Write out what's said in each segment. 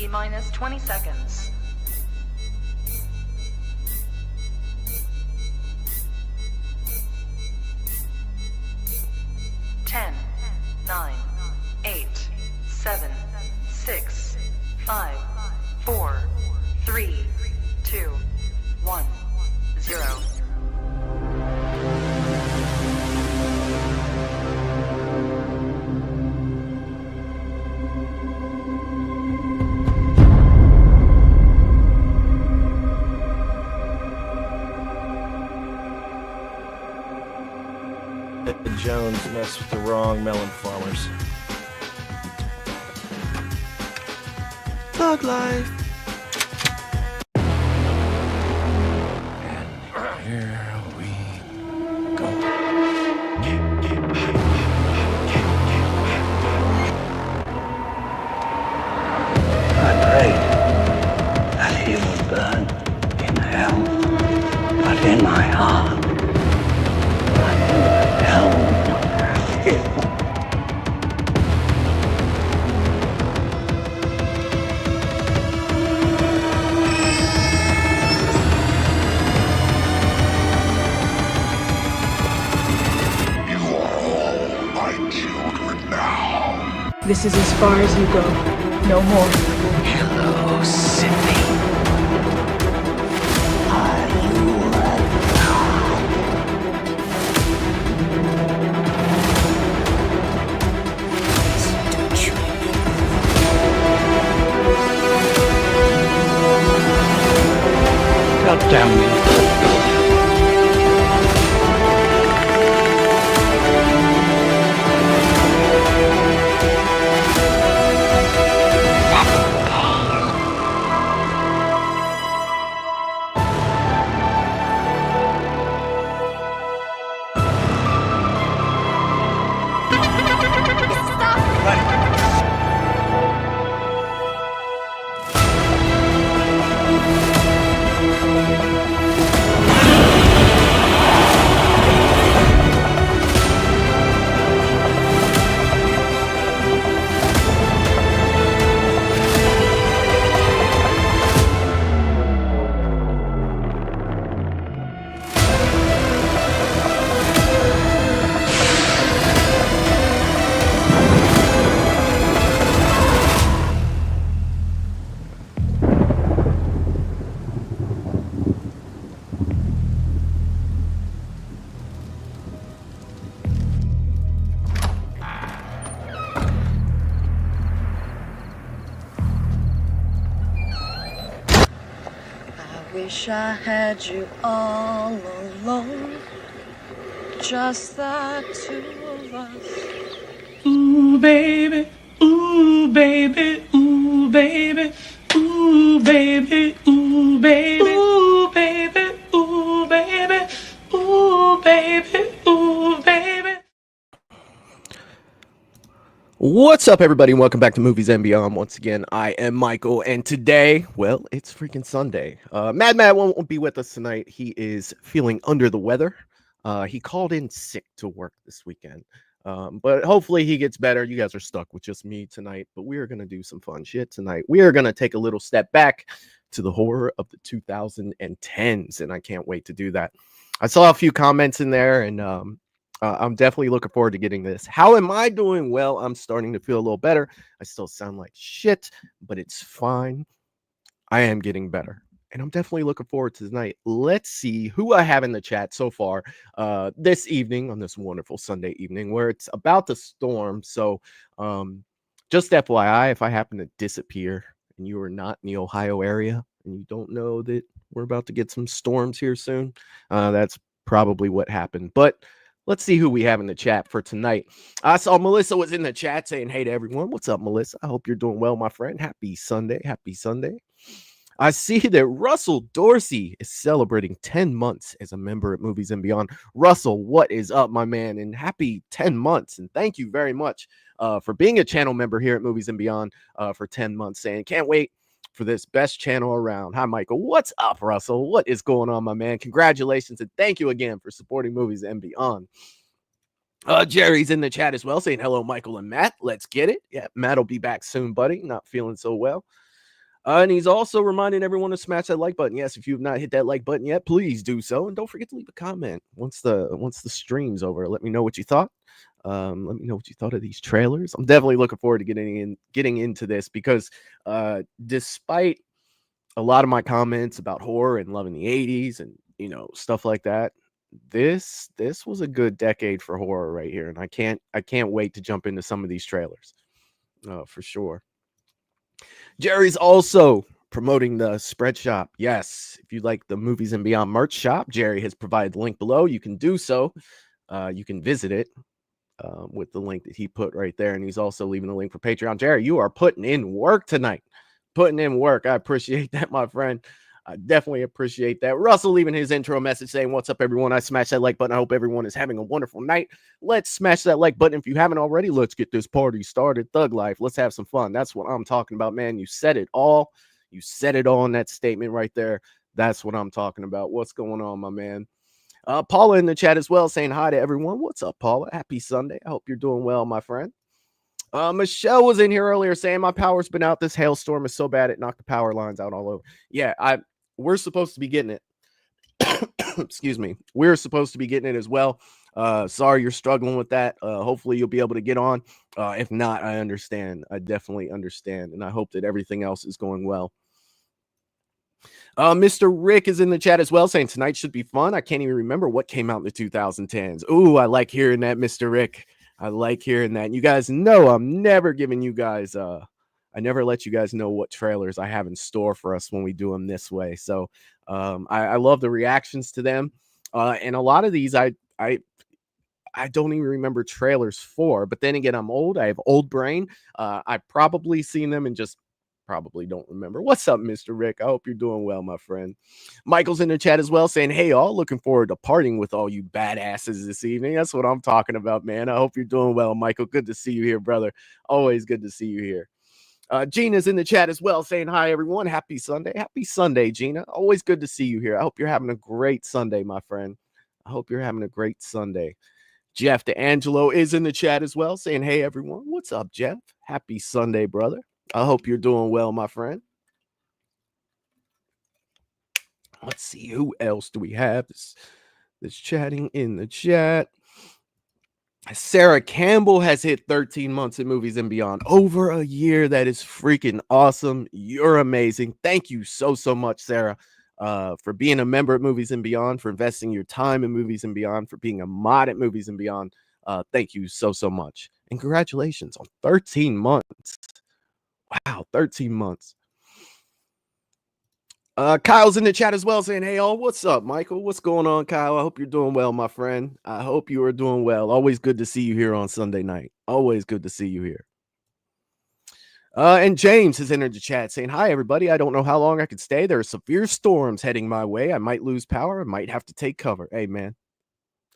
T-minus 20 seconds. 10, 9, 8, 7, 6, 5, 4, 3, 2, 1, 0. Jones messed with the wrong melon farmers. Thug life. And here we go. I prayed that he would burn in hell, but in my heart, hell. This is as far as you go. No more. Hello, Sydney. God damn me. Wish I had you all alone, just the two of us. Ooh, baby, ooh, baby, ooh, baby, ooh, baby, ooh, baby, ooh, baby, ooh, baby, ooh, baby, ooh, baby. What's up, everybody? Welcome back to Movies and Beyond. Once again, I am Michael, and today, well, it's freaking Sunday. Mad won't be with us tonight. He is feeling under the weather. He called in sick to work this weekend, but hopefully he gets better. You guys are stuck with just me tonight, but we are going to do some fun shit tonight. We are going to take a little step back to the horror of the 2010s, and I can't wait to do that. I saw a few comments in there, and I'm definitely looking forward to getting this. How am I doing? Well, I'm starting to feel a little better. I still sound like shit, but it's fine. I am getting better, and I'm definitely looking forward to tonight. Let's see who I have in the chat so far this evening on this wonderful Sunday evening where it's about to storm. So just FYI, if I happen to disappear and you are not in the Ohio area and you don't know that we're about to get some storms here soon, that's probably what happened. But let's see who we have in the chat for tonight. I saw Melissa was in the chat saying, hey to everyone. What's up, Melissa? I hope you're doing well, my friend. Happy Sunday. Happy Sunday. I see that Russell Dorsey is celebrating 10 months as a member at Movies and Beyond. Russell, what is up, my man? And happy 10 months. And thank you very much for being a channel member here at Movies and Beyond for 10 months. Saying, can't wait for this best channel around. Hi, Michael. What's up, Russell? What is going on, my man? Congratulations, and thank you again for supporting Movies and Beyond. Jerry's in the chat as well, saying hello, Michael and Matt. Let's get it. Yeah, Matt will be back soon, buddy. Not feeling so well. And he's also reminding everyone to smash that like button. Yes, if you have not hit that like button yet, please do so, and don't forget to leave a comment once the stream's over. Let me know what you thought. Let me know what you thought of these trailers. I'm definitely looking forward to getting into this because despite a lot of my comments about horror and loving the 80s and stuff like that, this was a good decade for horror right here, and I can't wait to jump into some of these trailers for sure. Jerry's also promoting the spread shop. Yes, if you like the Movies and Beyond merch shop, Jerry has provided the link below. You can do so. You can visit it with the link that he put right there. And he's also leaving a link for Patreon. Jerry, you are putting in work tonight. Putting in work. I appreciate that, my friend. I definitely appreciate that. Russell leaving his intro message saying, "What's up, everyone? I smashed that like button. I hope everyone is having a wonderful night. Let's smash that like button. If you haven't already, let's get this party started. Thug life. Let's have some fun." That's what I'm talking about, man. You said it all. You said it all in that statement right there. That's what I'm talking about. What's going on, my man? Paula in the chat as well saying hi to everyone. What's up, Paula? Happy Sunday. I hope you're doing well, my friend. Michelle was in here earlier saying my power's been out. This hailstorm is so bad it knocked the power lines out all over. Yeah, we're supposed to be getting it. Excuse me. We're supposed to be getting it as well. Sorry you're struggling with that. Hopefully you'll be able to get on. If not, I understand. I definitely understand. And I hope that everything else is going well. Mr. Rick is in the chat as well saying tonight should be fun. I can't even remember what came out in the 2010s. Ooh, I like hearing that, Mr. Rick. I like hearing that. And you guys know I'm never giving you guys I never let you guys know what trailers I have in store for us when we do them this way. So I love the reactions to them. And a lot of these I don't even remember trailers for, but then again, I'm old. I have old brain. I've probably seen them and just probably don't remember. What's up, Mr. Rick? I hope you're doing well, my friend. Michael's in the chat as well saying, "Hey, all, looking forward to partying with all you badasses this evening." That's what I'm talking about, man. I hope you're doing well, Michael. Good to see you here, brother. Always good to see you here. Gina's in the chat as well saying, "Hi, everyone. Happy Sunday." Happy Sunday, Gina. Always good to see you here. I hope you're having a great Sunday, my friend. I hope you're having a great Sunday. Jeff DeAngelo is in the chat as well saying, "Hey, everyone. What's up, Jeff? Happy Sunday, brother. I hope you're doing well, my friend." Let's see, who else do we have that's chatting in the chat? Sarah Campbell has hit 13 months in Movies and Beyond. Over a year. That is freaking awesome. You're amazing. Thank you so much, Sarah, for being a member at Movies and Beyond, for investing your time in Movies and Beyond, for being a mod at Movies and Beyond. Thank you so much. And congratulations on 13 months. Wow, 13 months. Kyle's in the chat as well saying, "Hey, all, what's up, Michael? What's going on, Kyle? I hope you're doing well, my friend. I hope you are doing well. Always good to see you here on Sunday night. Always good to see you here." And James has entered the chat saying, "Hi, everybody. I don't know how long I could stay. There are severe storms heading my way. I might lose power. I might have to take cover." Hey, man,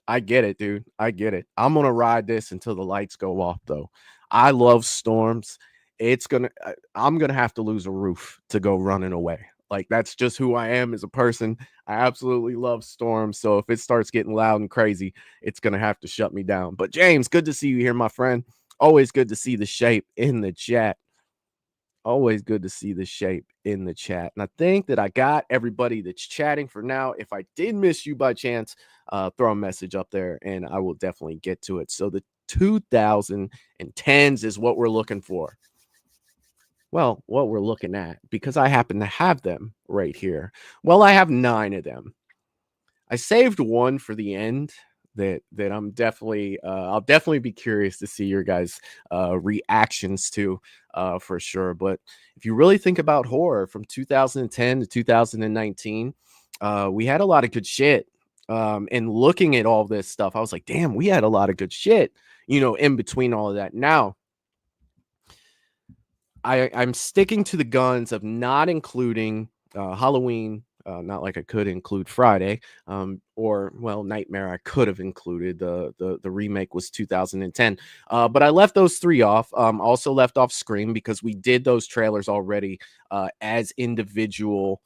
I get it, dude. I get it. I'm going to ride this until the lights go off, though. I love storms. I'm going to have to lose a roof to go running away. Like, that's just who I am as a person. I absolutely love storms. So if it starts getting loud and crazy, it's going to have to shut me down. But James, good to see you here, my friend. Always good to see the shape in the chat. Always good to see the shape in the chat. And I think that I got everybody that's chatting for now. If I did miss you by chance, throw a message up there and I will definitely get to it. So the 2010s is what we're looking for. Well, what we're looking at, because I happen to have them right here. Well, I have 9 of them. I saved one for the end that I'm definitely I'll definitely be curious to see your guys' reactions to for sure. But if you really think about horror from 2010 to 2019, we had a lot of good shit. And looking at all this stuff, I was like, damn, we had a lot of good shit, in between all of that. Now, I'm sticking to the guns of not including Halloween. Not like I could include Friday, or Nightmare. I could have included. The remake was 2010, but I left those 3 off. Also left off Scream because we did those trailers already as individual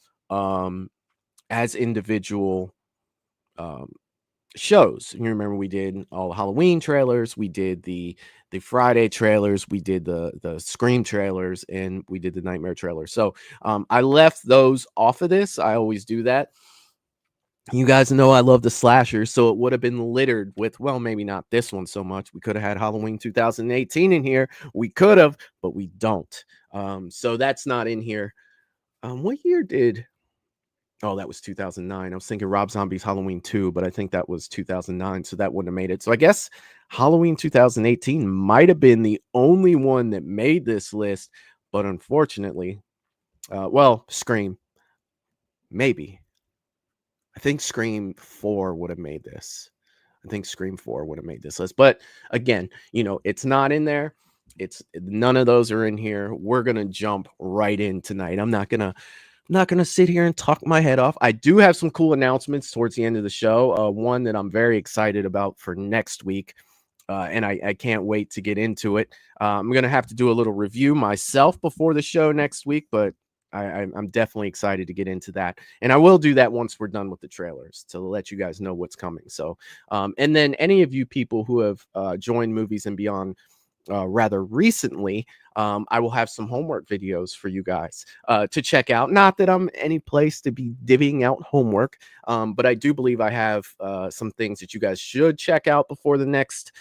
shows. You remember we did all the Halloween trailers, we did the Friday trailers, we did the Scream trailers, and we did the Nightmare trailer. So I left those off of this. I always do that. You guys know I love the slashers, so it would have been littered with, well, maybe not this one so much. We could have had Halloween 2018 in here. We could have, but we don't. So that's not in here. What year did? Oh, that was 2009. I was thinking Rob Zombie's Halloween 2, but I think that was 2009, so that wouldn't have made it. So I guess Halloween 2018 might have been the only one that made this list, but unfortunately, well, Scream, maybe. I think Scream 4 would have made this. I think Scream 4 would have made this list. But again, it's not in there. It's none of those are in here. We're gonna jump right in tonight. I'm not gonna sit here and talk my head off. I do have some cool announcements towards the end of the show. One that I'm very excited about for next week. And I can't wait to get into it. I'm gonna have to do a little review myself before the show next week, but I'm definitely excited to get into that, and I will do that once we're done with the trailers to let you guys know what's coming. So, and then any of you people who have joined Movies and Beyond rather recently, I will have some homework videos for you guys to check out. Not that I'm any place to be divvying out homework, but I do believe I have some things that you guys should check out before the next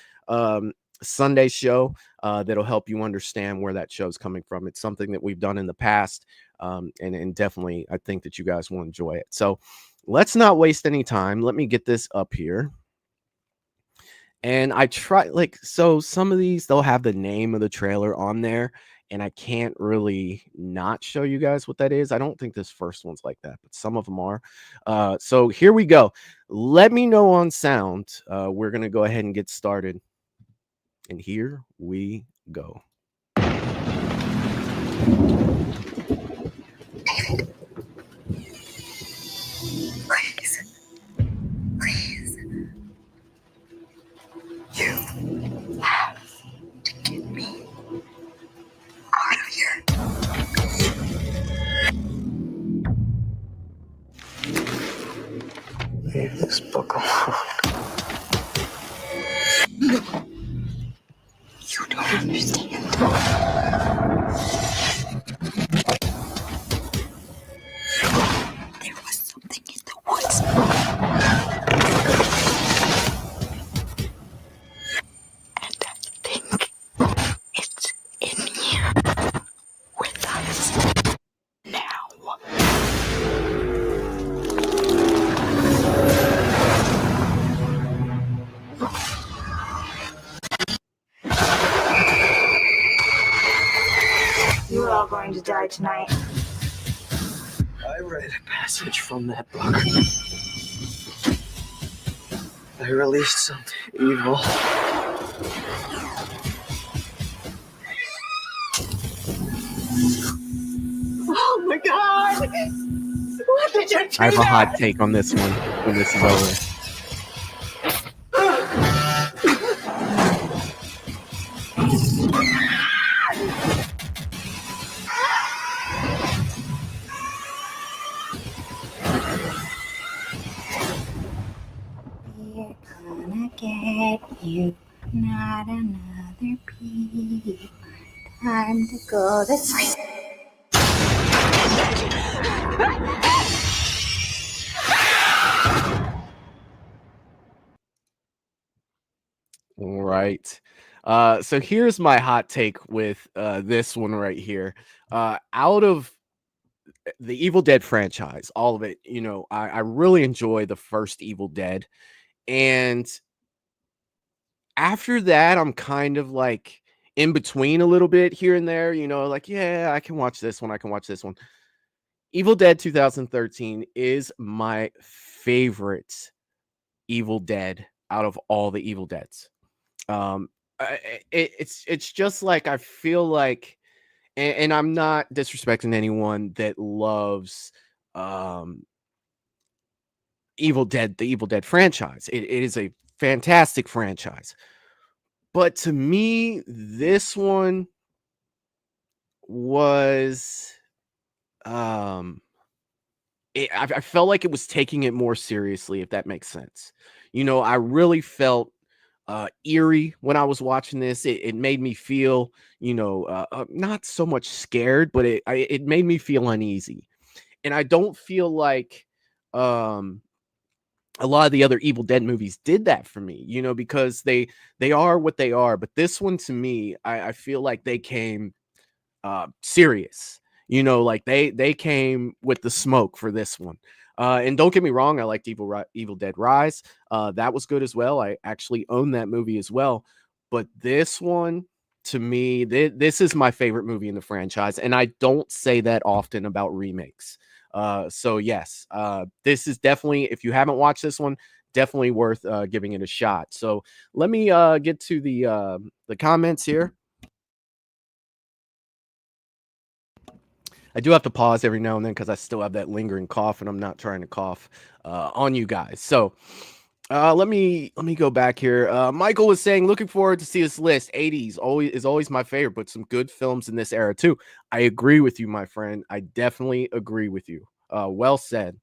Sunday show that'll help you understand where that show's coming from. It's something that we've done in the past, and definitely I think that you guys will enjoy it. So let's not waste any time. Let me get this up here. And I try, so some of these, they'll have the name of the trailer on there, and I can't really not show you guys what that is. I don't think this first one's like that, but some of them are. So here we go. Let me know on sound. We're going to go ahead and get started. And here we go. Please. Please. You have to get me out of here. Leave this book alone. You don't understand. There was something in the woods. And I think it's in here with us now. You're all going to die tonight. I read a passage from that book. I released some evil. Oh my God! What did you do? I have a hot take on this one when this is over. We're gonna get you, not another pea. Time to go to sleep. All right. So here's my hot take with this one right here. Out of the Evil Dead franchise, all of it, I really enjoy the first Evil Dead. And after that, I'm kind of like in between a little bit here and there, like, yeah, I can watch this one. I can watch this one. Evil Dead 2013 is my favorite Evil Dead out of all the Evil Deads. It's just like, I feel like, and I'm not disrespecting anyone that loves Evil Dead, the Evil Dead franchise. It is a fantastic franchise. But to me, this one was I felt like it was taking it more seriously, if that makes sense. I really felt eerie when I was watching this. It made me feel, not so much scared, but it made me feel uneasy. And I don't feel like um a lot of the other Evil Dead movies did that for me, because they are what they are. But this one, to me, I feel like they came serious. Like they came with the smoke for this one. And don't get me wrong, I liked Evil Dead Rise. That was good as well. I actually own that movie as well. But this one, to me, this is my favorite movie in the franchise, and I don't say that often about remakes. So yes, this is definitely, if you haven't watched this one, definitely worth giving it a shot. So let me get to the comments here. I do have to pause every now and then because I still have that lingering cough, and I'm not trying to cough on you guys. So let me go back here. Michael was saying, looking forward to see this list. 80s always my favorite, but some good films in this era too. I agree with you, my friend. I definitely agree with you. Well said.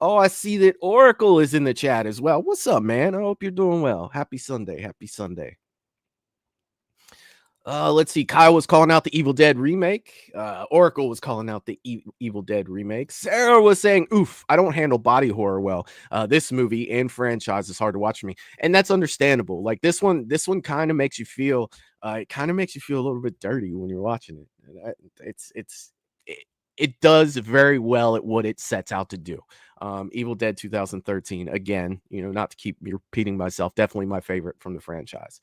Oh, I see that Oracle is in the chat as well. What's up, man? I hope you're doing well. Happy Sunday. Happy Sunday. Let's see. Kyle was calling out the Evil Dead remake. Oracle was calling out the Evil Dead remake. Sarah was saying, "Oof, I don't handle body horror well. This movie and franchise is hard to watch for me," and that's understandable. Like this one kind of makes you feel. It kind of makes you feel a little bit dirty when you're watching it. It does very well at what it sets out to do. Evil Dead 2013. Again, not to keep repeating myself, definitely my favorite from the franchise.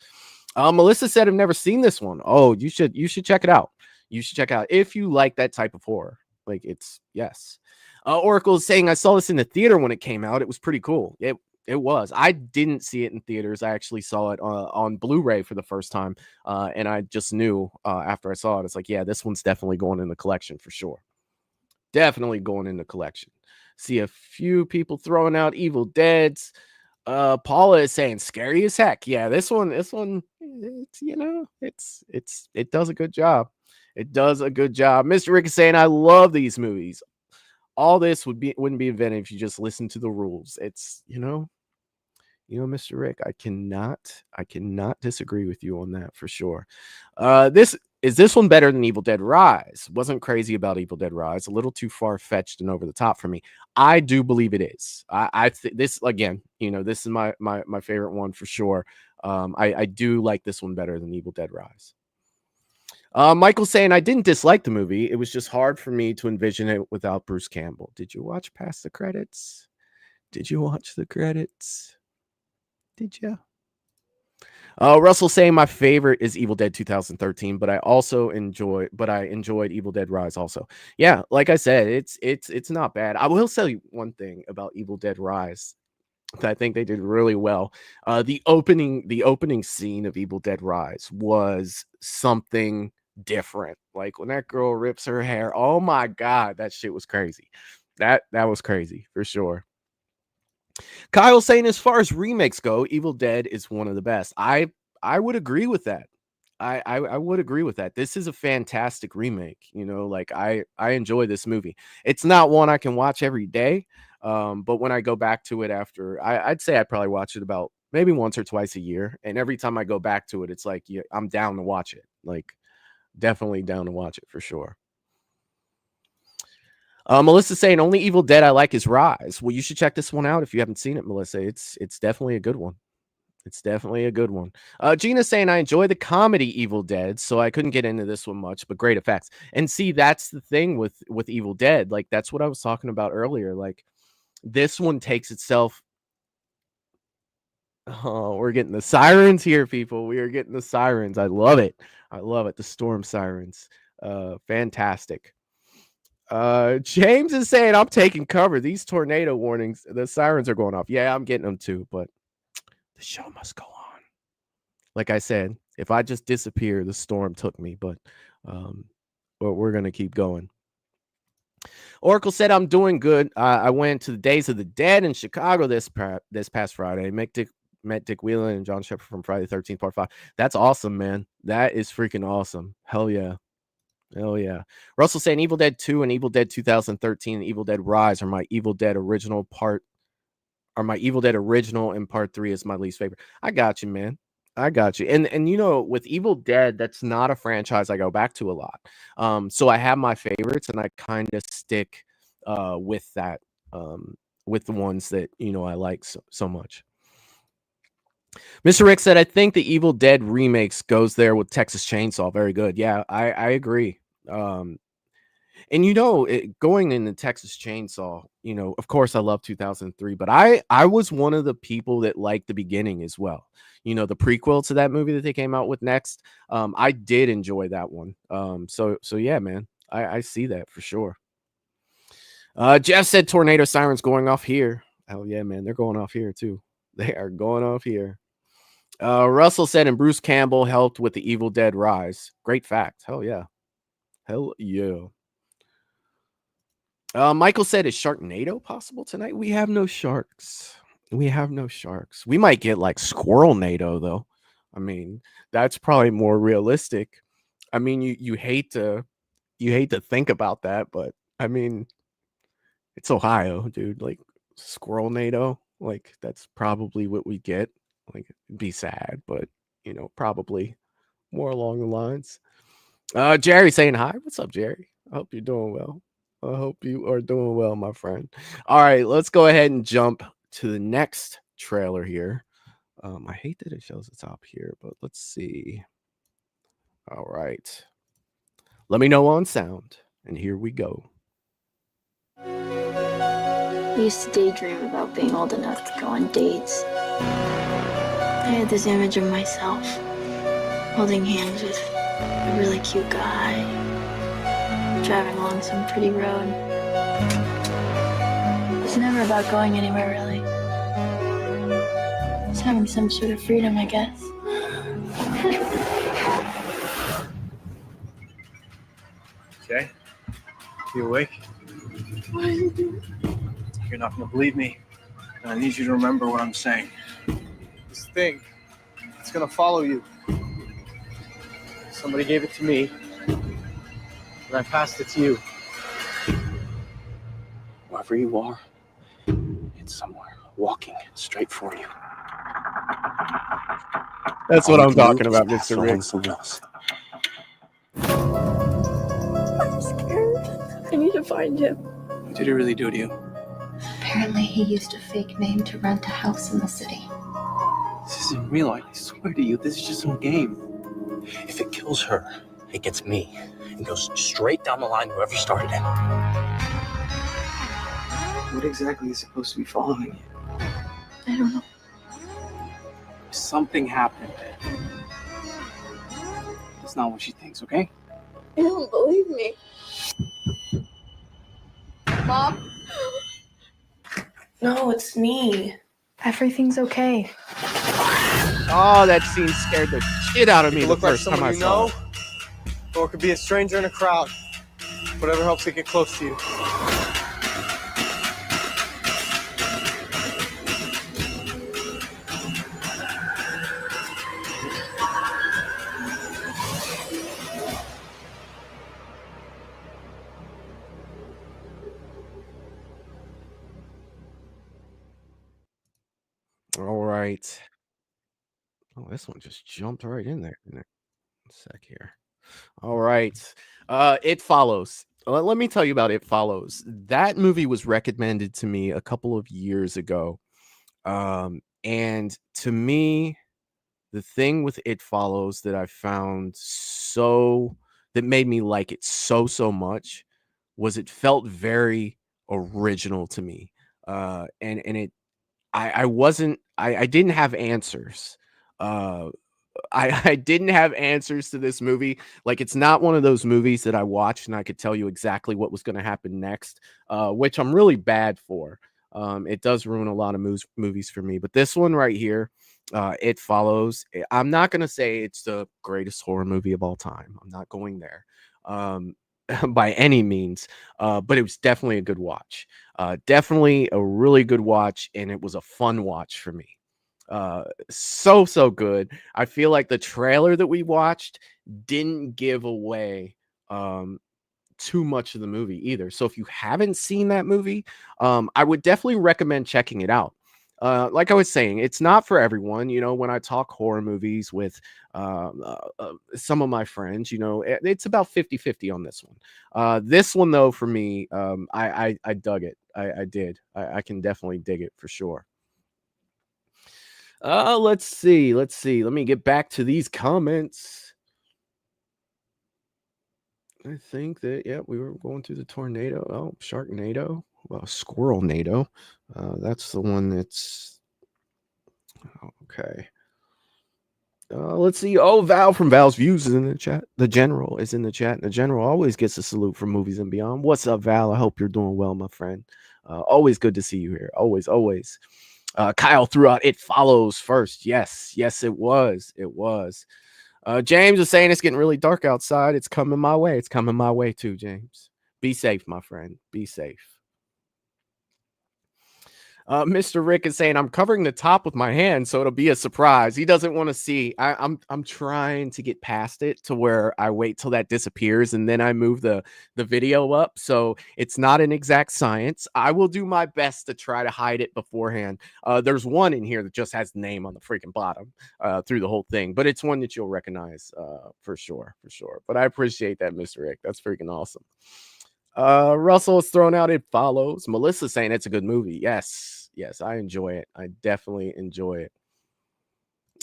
Melissa said, I've never seen this one. Oh, you should check it out. You should check out if you like that type of horror. Like it's yes. Oracle is saying I saw this in the theater when it came out. It was pretty cool. It was. I didn't see it in theaters. I actually saw it on Blu-ray for the first time, and I just knew after I saw it, it's like, yeah, this one's definitely going in the collection for sure. Definitely going in the collection. See a few people throwing out Evil Deads. Paula is saying scary as heck. Yeah, this one, it does a good job. It does a good job. Mr. Rick is saying, I love these movies. All this wouldn't be invented if you just listen to the rules. It's, Mr. Rick, I cannot disagree with you on that for sure. This one better than Evil Dead Rise? Wasn't crazy about Evil Dead Rise. A little too far fetched and over the top for me. I do believe it is. This again, this is my favorite one for sure. I do like this one better than Evil Dead Rise. Michael's saying I didn't dislike the movie. It was just hard for me to envision it without Bruce Campbell. Did you watch past the credits? Did you watch the credits? Did you? Russell saying my favorite is Evil Dead 2013, but I enjoyed Evil Dead Rise also. Yeah, like I said, it's not bad. I will tell you one thing about Evil Dead Rise that I think they did really well. The opening scene of Evil Dead Rise was something different. Like when that girl rips her hair, oh my god, that shit was crazy. That was crazy for sure. Kyle saying, as far as remakes go, Evil Dead is one of the best. I would agree with that. I would agree with that. This is a fantastic remake. Like I enjoy this movie. It's not one I can watch every day, but when I go back to it after, I'd say I probably watch it about maybe once or twice a year. And every time I go back to it, it's like, yeah, I'm down to watch it. Like definitely down to watch it for sure. Melissa's saying only Evil Dead I like is Rise. Well, you should check this one out if you haven't seen it, Melissa. It's definitely a good one. It's definitely a good one. Gina's saying I enjoy the comedy Evil Dead, so I couldn't get into this one much, but great effects. And see, that's the thing with Evil Dead. Like that's what I was talking about earlier. Like this one takes itself. Oh, we're getting the sirens here, people. We are getting the sirens. I love it. I love it. The storm sirens. Fantastic. James is saying I'm taking cover. These tornado warnings, the sirens are going off. Yeah, I'm getting them too, but the show must go on. Like I said, if I just disappear, the storm took me, but we're gonna keep going. Oracle said I'm doing good. I went to the Days of the Dead in Chicago this past Friday. Met Dick Whelan and John Shepard from Friday the 13th Part 5. That's awesome, man. That is freaking awesome. Hell yeah. Hell yeah. Russell saying Evil Dead 2 and Evil Dead 2013 and Evil Dead Rise are my Evil Dead original part are my Evil Dead original, and part 3 is my least favorite. I got you, man. I got you. And you know, with Evil Dead, that's not a franchise I go back to a lot. So I have my favorites, and I kind of stick with that, with the ones that I like so much. Mr. Rick said, I think the Evil Dead remakes goes there with Texas Chainsaw. Very good. Yeah, I agree. And going into Texas Chainsaw, of course I love 2003, but I was one of the people that liked the beginning as well. The prequel to that movie that they came out with next. I did enjoy that one. So yeah, man, I see that for sure. Jeff said tornado sirens going off here. Hell yeah, man, they're going off here too. They are going off here. Russell said, and Bruce Campbell helped with the Evil Dead rise. Great fact. Hell yeah. Hell yeah. Michael said, is Sharknado possible tonight? We have no sharks. We have no sharks. We might get like Squirrelnado though. I mean, that's probably more realistic. I mean, you hate to think about that, but I mean, it's Ohio, dude. Like Squirrelnado, like that's probably what we get. Like, it'd be sad, but probably more along the lines. Jerry saying hi. What's up, Jerry? I hope you're doing well. I hope you are doing well, my friend. All right, let's go ahead and jump to the next trailer here. I hate that it shows the top here, but let's see. All right. Let me know on sound, and here we go. I used to daydream about being old enough to go on dates. I had this image of myself holding hands with a really cute guy, driving along some pretty road. It's never about going anywhere, really. It's having some sort of freedom, I guess. Okay? You awake? What are you doing? You're not gonna believe me, and I need you to remember what I'm saying. This thing, it's gonna follow you. Somebody gave it to me, and I passed it to you. Wherever you are, it's somewhere walking straight for you. That's what I'm talking about, Mr. Rick. Someone else. I'm scared. I need to find him. What did he really do to you? Apparently, he used a fake name to rent a house in the city. This isn't real, I swear to you, this is just some game. If it kills her, it gets me and goes straight down the line whoever started it. What exactly is supposed to be following you? I don't know. Something happened. That's not what she thinks, okay? You don't believe me. Mom? No, it's me. Everything's okay. Oh, that scene scared the shit out of me It the look like first time someone I you saw know, it. or it could be a stranger in a crowd. Whatever helps it get close to you. All right. Oh, this one just jumped right in there. One sec here. All right. It Follows. Let me tell you about It Follows. That movie was recommended to me a couple of years ago. And to me, the thing with It Follows that I found that made me like it so much was it felt very original to me. And it I didn't have answers. I didn't have answers to this movie. Like, it's not one of those movies that I watched and I could tell you exactly what was going to happen next, which I'm really bad for. It does ruin a lot of movies for me. But this one right here, It Follows. I'm not going to say it's the greatest horror movie of all time. I'm not going there by any means, but it was definitely a good watch. Definitely a really good watch, and it was a fun watch for me. So good. I feel like the trailer that we watched didn't give away too much of the movie either. So if you haven't seen that movie, I would definitely recommend checking it out. Like I was saying, it's not for everyone. You know, when I talk horror movies with some of my friends, you know, it's about 50-50 on this one. This one, though, for me, I dug it. I did. I can definitely dig it for sure. Let's see. Let me get back to these comments. I think that, yeah, we were going through the tornado. Oh, Sharknado. Well, Squirrelnado. That's the one that's okay. Let's see. Oh, Val from Val's Views is in the chat. The General is in the chat. And the General always gets a salute from Movies and Beyond. What's up, Val? I hope you're doing well, my friend. Always good to see you here. Always, always. Kyle threw out It Follows first. Yes, it was. It was. James is saying it's getting really dark outside. It's coming my way. It's coming my way too, James. Be safe, my friend. Be safe. Mr. Rick is saying I'm covering the top with my hand, so it'll be a surprise. He doesn't want to see. I'm trying to get past it to where I wait till that disappears and then I move the video up. So it's not an exact science. I will do my best to try to hide it beforehand. There's one in here that just has the name on the freaking bottom through the whole thing, but it's one that you'll recognize for sure. But I appreciate that, Mr. Rick. That's freaking awesome. Russell is thrown out It Follows. Melissa saying it's a good movie. Yes, I enjoy it. I definitely enjoy it.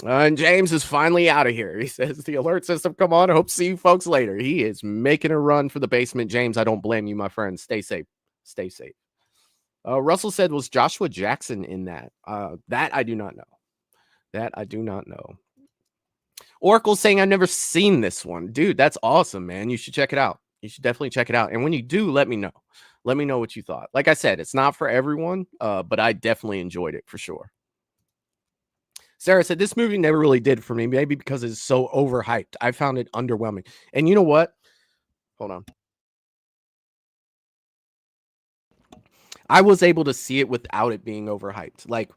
And James is finally out of here. He says the alert system, come on. I hope to see you folks later. He is making a run for the basement. James, I don't blame you, my friend. Stay safe. Russell said, was Joshua Jackson in that? That I do not know. Oracle saying I've never seen this one. Dude, that's awesome, man. You should check it out. You should definitely check it out. And when you do, let me know. Let me know what you thought. Like I said, it's not for everyone, but I definitely enjoyed it for sure. Sarah said, this movie never really did for me, maybe because it's so overhyped. I found it underwhelming. And you know what? Hold on. I was able to see it without it being overhyped. Like,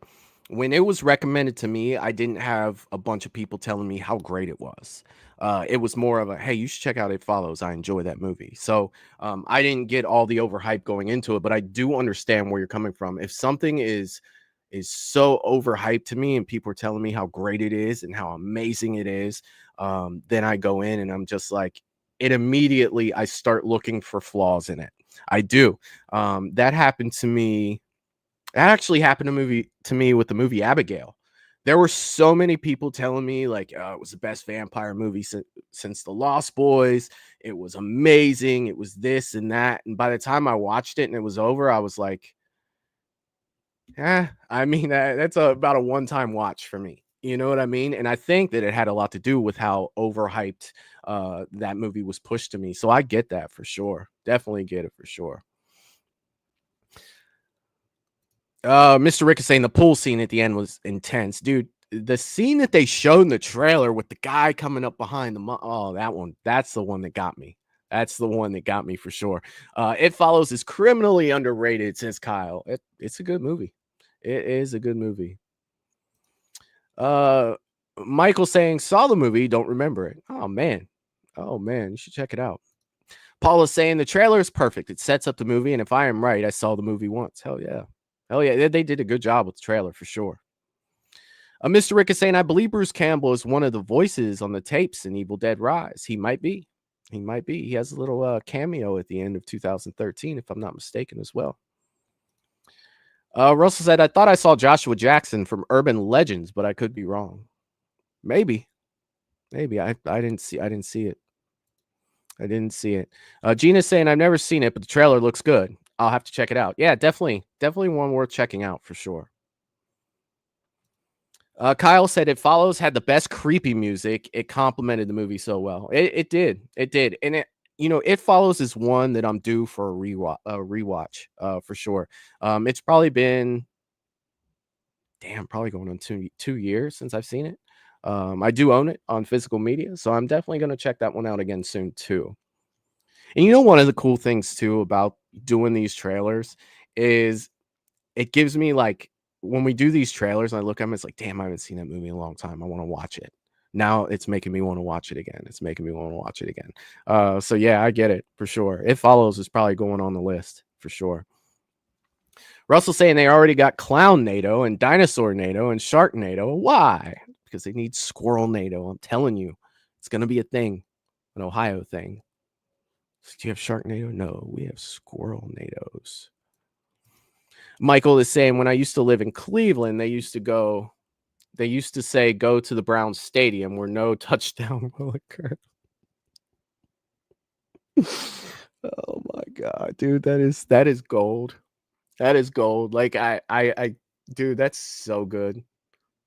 when it was recommended to me, I didn't have a bunch of people telling me how great it was. It was more of a, hey, you should check out It Follows. I enjoy that movie. So I didn't get all the overhype going into it, but I do understand where you're coming from. If something is so overhyped to me and people are telling me how great it is and how amazing it is, then I go in and I'm just like, it immediately, I start looking for flaws in it. I do. That happened to me. That actually happened to me with the movie Abigail. There were so many people telling me like it was the best vampire movie since The Lost Boys. It was amazing. It was this and that. And by the time I watched it and it was over, I was like, I mean, that's about a one-time watch for me. You know what I mean? And I think that it had a lot to do with how overhyped that movie was pushed to me. So I get that for sure. Definitely get it for sure. Mr. Rick is saying the pool scene at the end was intense. Dude, the scene that they showed in the trailer with the guy coming up behind that one, that's the one that got me. That's the one that got me for sure. It Follows is criminally underrated, says Kyle. It's a good movie. It is a good movie. Michael saying, saw the movie, don't remember it. Oh, man, you should check it out. Paul is saying the trailer is perfect. It sets up the movie, and if I am right, I saw the movie once. Hell yeah. They did a good job with the trailer for sure. Mr. Rick is saying, I believe Bruce Campbell is one of the voices on the tapes in Evil Dead Rise. He might be. He has a little cameo at the end of 2013, if I'm not mistaken, as well. Russell said, I thought I saw Joshua Jackson from Urban Legends, but I could be wrong. Maybe. I didn't see it. Gina's saying, I've never seen it, but the trailer looks good. I'll have to check it out. Yeah, definitely one worth checking out for sure. Kyle said It Follows had the best creepy music. It complemented the movie so well. It did. And It Follows is one that I'm due for a rewatch for sure. It's probably been probably going on 2 years since I've seen it. I do own it on physical media, so I'm definitely going to check that one out again soon too. And one of the cool things too about doing these trailers is it gives me like, when we do these trailers and I look at them, it's like, damn, I haven't seen that movie in a long time. I want to watch it. Now it's making me want to watch it again. So yeah, I get it for sure. It Follows is probably going on the list for sure. Russell saying they already got Clown NATO and Dinosaur NATO and Shark NATO. Why? Because they need Squirrel NATO. I'm telling you, it's going to be a thing, an Ohio thing. Do you have Shark NATO? No, we have Squirrel NATOs. Michael is saying, when I used to live in Cleveland, they used to say, go to the Browns Stadium where no touchdown will occur. Oh my God, dude, that is gold. That is gold. Like I dude, that's so good.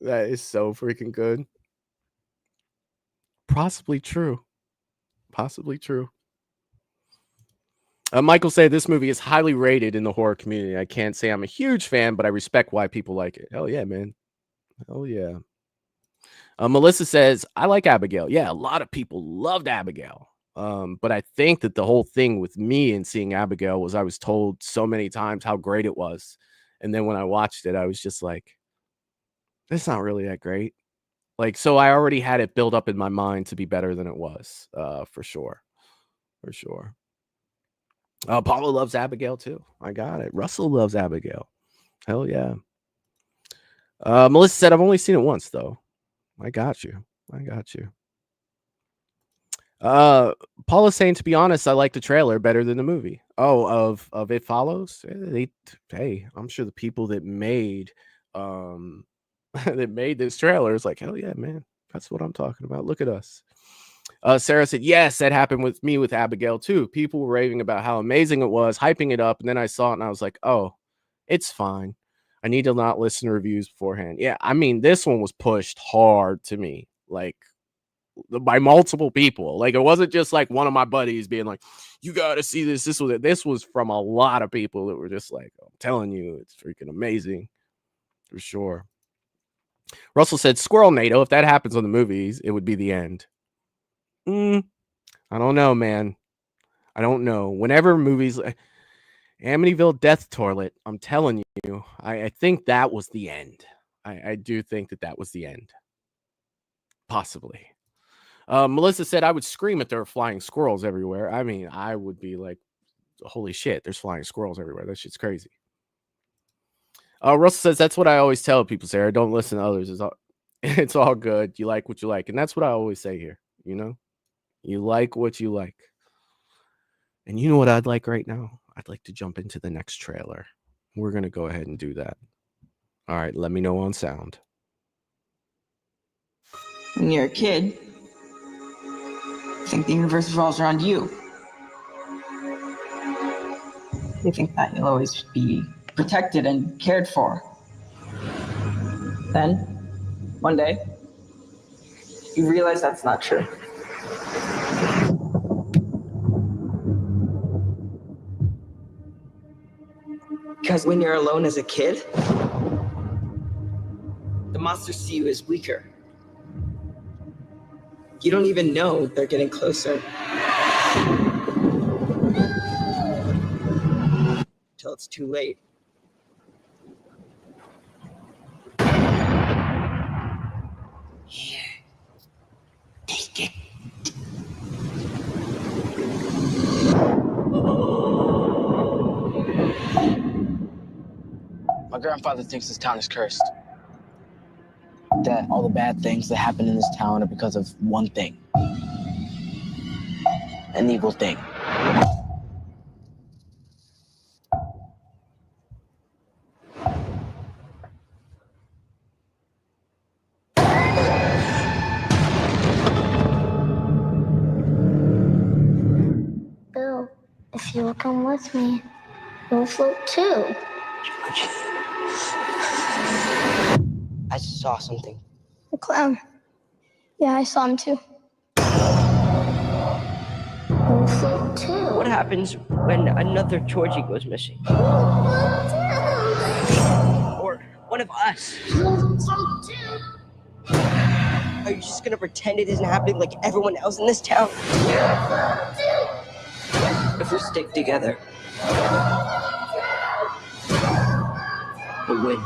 That is so freaking good. Possibly true. Possibly true. Michael said this movie is highly rated in the horror community. I can't say I'm a huge fan, but I respect why people like it. Hell yeah, man. Hell yeah. Melissa says, I like Abigail. Yeah, a lot of people loved Abigail. But I think that the whole thing with me and seeing Abigail was I was told so many times how great it was. And then when I watched it, I was just like, it's not really that great. Like, so I already had it built up in my mind to be better than it was, for sure. For sure. Paula loves Abigail too. I got it. Russell loves Abigail. Hell yeah. Melissa said, I've only seen it once though. I got you. I got you. Paula's saying, to be honest, I like the trailer better than the movie. Oh, of It Follows. Hey, I'm sure the people that made that made this trailer is like, hell yeah, man. That's what I'm talking about. Look at us. Sarah said, yes, that happened with me with Abigail too. People were raving about how amazing it was, hyping it up, and then I saw it and I was like, oh, it's fine. I need to not listen to reviews beforehand. Yeah, I mean, this one was pushed hard to me, like by multiple people. Like, it wasn't just like one of my buddies being like, you got to see this. This was from a lot of people that were just like, I'm telling you, it's freaking amazing for sure. Russell said, Squirrel NATO. If that happens on the movies, it would be the end. I don't know, man. I don't know. Whenever movies, Amityville Death Toilet, I'm telling you, I think that was the end. I do think that was the end. Possibly. Melissa said, I would scream if there were flying squirrels everywhere. I mean, I would be like, holy shit, there's flying squirrels everywhere. That shit's crazy. Russell says, that's what I always tell people, Sarah. Don't listen to others. It's all good. You like what you like. And that's what I always say here, you know? You like what you like. And you know what I'd like right now? I'd like to jump into the next trailer. We're going to go ahead and do that. All right, let me know on sound. When you're a kid, you think the universe revolves around you. You think that you'll always be protected and cared for. Then, one day, you realize that's not true. Because when you're alone as a kid, the monsters see you as weaker. You don't even know they're getting closer. Till it's too late. Here. Take it. My grandfather thinks this town is cursed. That all the bad things that happen in this town are because of one thing. An evil thing. Bill, if you will come with me, you'll float too. I just saw something. The clown. Yeah, I saw him too. You'll float too. What happens when another Georgie goes missing? Or one of us? You'll float too. Are you just gonna pretend it isn't happening like everyone else in this town? If we stick together, we'll win.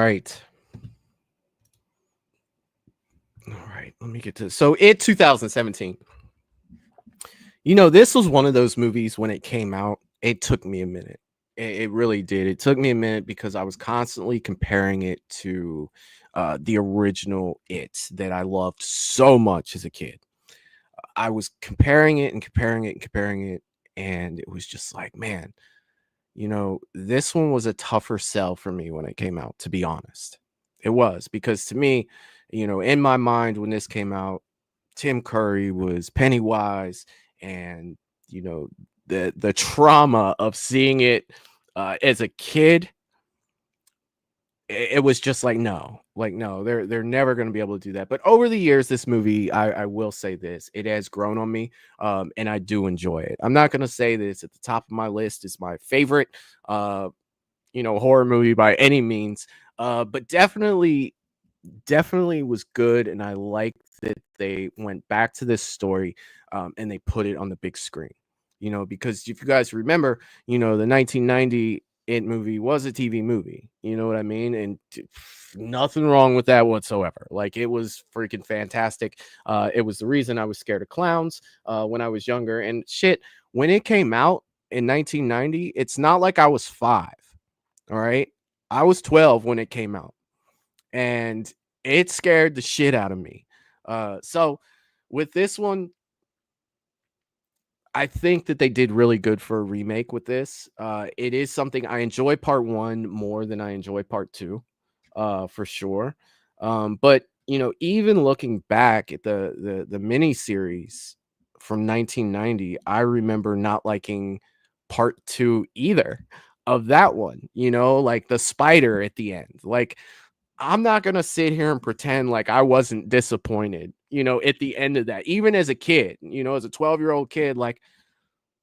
right. All right. Let me get to so it 2017. This was one of those movies when it came out, it took me a minute. It really did. It took me a minute because I was constantly comparing it to the original It that I loved so much as a kid. I was comparing it and comparing it and comparing it, and it was just like, man, this one was a tougher sell for me when it came out, to be honest. It was because to me, in my mind when this came out, Tim Curry was Pennywise, and the trauma of seeing it as a kid, it was just like no, they're never going to be able to do that. But over the years, this movie, I will say this, it has grown on me, and I do enjoy it. I'm not going to say that it's at the top of my list. It's my favorite horror movie by any means, but definitely was good, and I liked that they went back to this story, and they put it on the big screen. Because if you guys remember, the 1990 It movie was a TV movie. You know what I mean? And nothing wrong with that whatsoever. Like, it was freaking fantastic. It was the reason I was scared of clowns when I was younger. And shit, when it came out in 1990, it's not like I was 5. All right, I was 12 when it came out, and it scared the shit out of me. So with this one, I think that they did really good for a remake with this. It is something I enjoy part 1 more than I enjoy part 2, for sure. But even looking back at the mini series from 1990, I remember not liking part 2 either of that one. Like the spider at the end. Like, I'm not going to sit here and pretend like I wasn't disappointed, at the end of that. Even as a kid, as a 12-year-old kid, like,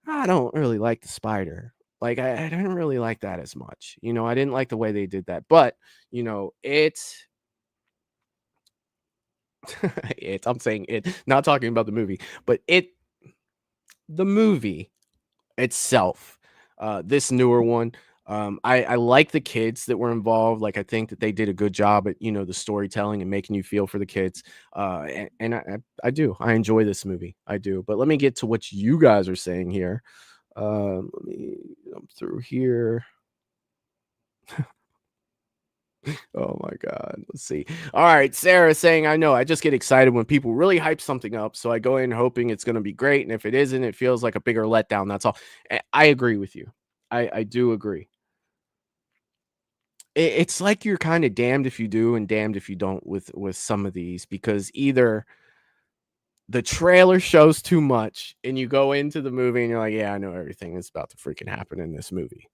I don't really like the spider. Like, I didn't really like that as much. I didn't like the way they did that. But, it's I'm saying it, not talking about the movie, but the movie itself, this newer one, I like the kids that were involved. Like, I think that they did a good job at the storytelling and making you feel for the kids, and I enjoy this movie. I do. But let me get to what you guys are saying here. Let me jump through here. Oh my God. Let's see. All right. Sarah saying, I know, I just get excited when people really hype something up. So I go in hoping it's going to be great. And if it isn't, it feels like a bigger letdown. That's all. I agree with you. I do agree. It's like you're kind of damned if you do and damned if you don't with some of these, because either the trailer shows too much and you go into the movie and you're like, yeah, I know everything that's about to freaking happen in this movie.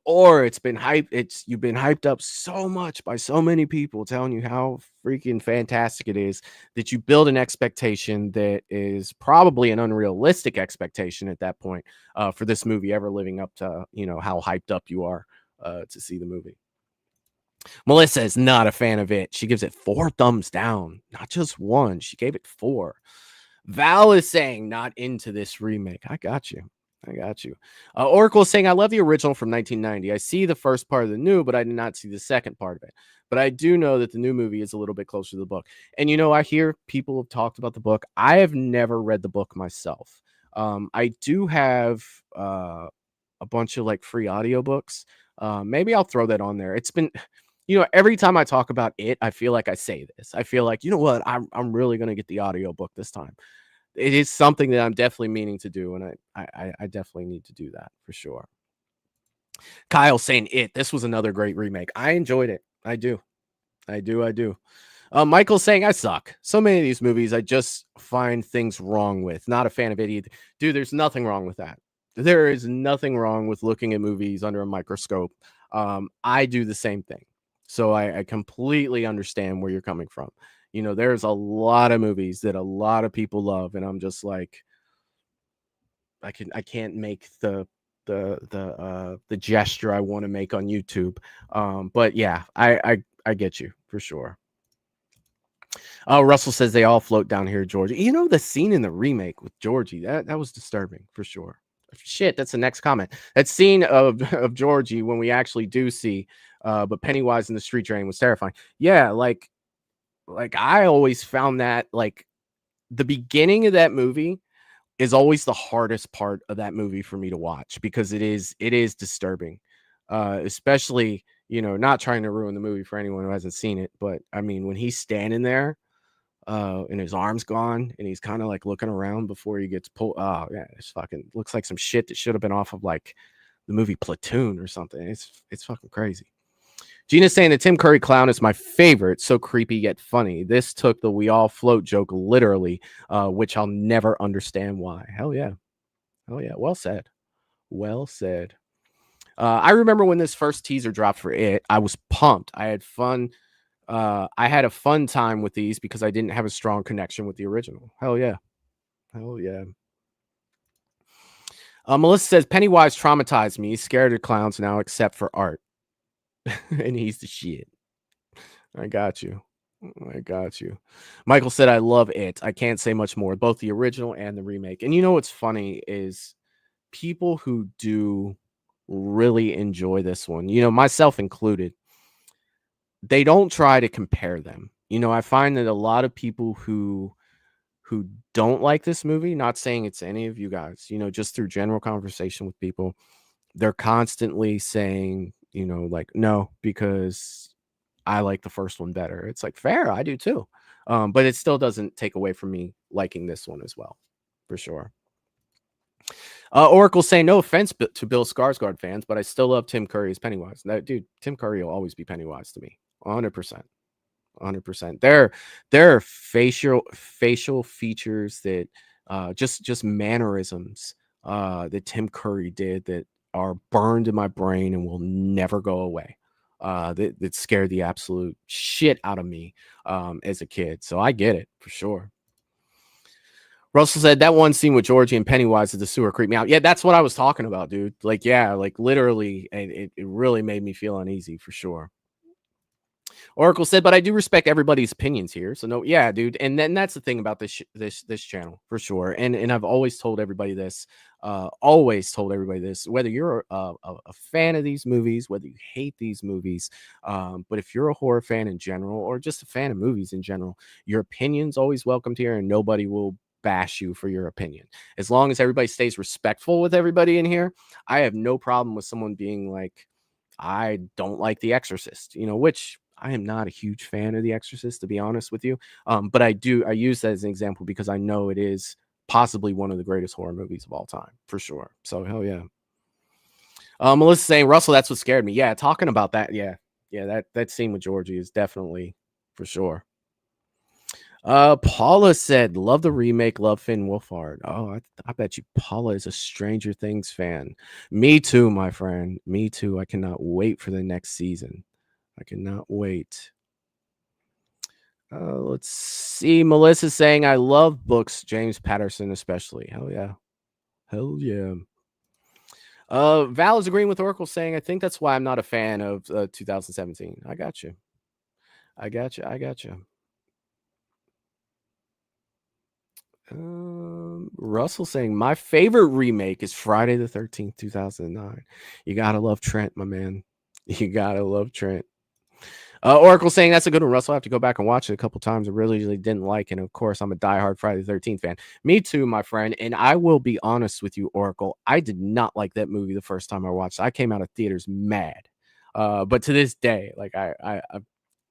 Or it's been hyped. You've been hyped up so much by so many people telling you how freaking fantastic it is that you build an expectation that is probably an unrealistic expectation at that point, for this movie ever living up to, how hyped up you are to see the movie. Melissa is not a fan of it. She gives it 4 thumbs down, not just 1. She gave it 4. Val is saying not into this remake. I got you. Oracle is saying, I love the original from 1990. I see the first part of the new, but I did not see the second part of it. But I do know that the new movie is a little bit closer to the book. And, I hear people have talked about the book. I have never read the book myself. I do have a bunch of like free audiobooks. Maybe I'll throw that on there. It's been, every time I talk about it, I feel like I say this. I feel like, what? I'm really going to get the audiobook this time. It is something that I'm definitely meaning to do, and I definitely need to do that for sure. Kyle saying this was another great remake. I enjoyed it. I do. Michael saying I suck. So many of these movies I just find things wrong with. Not a fan of it either. Dude, there's nothing wrong with that. There is nothing wrong with looking at movies under a microscope. I do the same thing. So I completely understand where you're coming from. There's a lot of movies that a lot of people love, and I'm just like, I can't make the gesture I want to make on YouTube. But yeah, I get you for sure. Russell says they all float down here, Georgie. The scene in the remake with Georgie, that was disturbing for sure. Shit, that's the next comment. That scene of Georgie when we actually do see But Pennywise in the street train was terrifying. Yeah, like I always found that like the beginning of that movie is always the hardest part of that movie for me to watch because it is disturbing. Especially, not trying to ruin the movie for anyone who hasn't seen it, but I mean when he's standing there and his arm's gone and he's kind of like looking around before he gets pulled. Oh yeah, it's fucking looks like some shit that should have been off of like the movie Platoon or something. It's fucking crazy. Gina's saying the Tim Curry clown is my favorite, so creepy yet funny. This took the we all float joke literally, which I'll never understand why. Hell yeah. Hell yeah. Well said. Well said. I remember when this first teaser dropped for it, I was pumped. I had fun. I had a fun time with these because I didn't have a strong connection with the original. Hell yeah. Hell yeah. Melissa says Pennywise traumatized me. He's scared of clowns now, except for art. And he's the shit. I got you. I got you. Michael said, I love it. I can't say much more, both the original and the remake. And you know what's funny is people who do really enjoy this one, myself included, they don't try to compare them. I find that a lot of people who don't like this movie, not saying it's any of you guys, just through general conversation with people, they're constantly saying, like, no, because I like the first one better. It's like, fair, I do too. But it still doesn't take away from me liking this one as well, for sure. Oracle saying, no offense to Bill Skarsgård fans, but I still love Tim Curry as Pennywise. That dude, Tim Curry will always be Pennywise to me. 100%. 100%. There are facial features that just mannerisms that Tim Curry did that are burned in my brain and will never go away. That scared the absolute shit out of me as a kid. So I get it for sure. Russell said that one scene with Georgie and Pennywise at the sewer creeped me out. Yeah, that's what I was talking about, dude. Like, yeah, like literally, it really made me feel uneasy for sure. Oracle said, but I do respect everybody's opinions here. So no, yeah, dude. And then that's the thing about this channel for sure. And I've always told everybody this, whether you're a fan of these movies, whether you hate these movies, but if you're a horror fan in general, or just a fan of movies in general, your opinion's always welcomed here and nobody will bash you for your opinion. As long as everybody stays respectful with everybody in here, I have no problem with someone being like, I don't like The Exorcist, which I am not a huge fan of The Exorcist, to be honest with you. But I use that as an example because I know it is possibly one of the greatest horror movies of all time, for sure. So hell yeah. Melissa saying, Russell, that's what scared me. Yeah, talking about that. Yeah, that scene with Georgie is definitely for sure. Paula said, love the remake, love Finn Wolfhard. Oh, I bet you Paula is a Stranger Things fan. Me too, my friend. Me too. I cannot wait for the next season. I cannot wait. Let's see. Melissa saying, I love books, James Patterson especially. Hell yeah. Hell yeah. Val is agreeing with Oracle saying, I think that's why I'm not a fan of 2017. I got you. I got you. Russell saying, my favorite remake is Friday the 13th, 2009. You gotta love Trent, my man. You gotta love Trent. Oracle saying, that's a good one, Russell. I have to go back and watch it a couple times. I really didn't like it. And of course, I'm a diehard Friday the 13th fan. Me too, my friend. And I will be honest with you, Oracle. I did not like that movie the first time I watched it. I came out of theaters mad. But to this day, like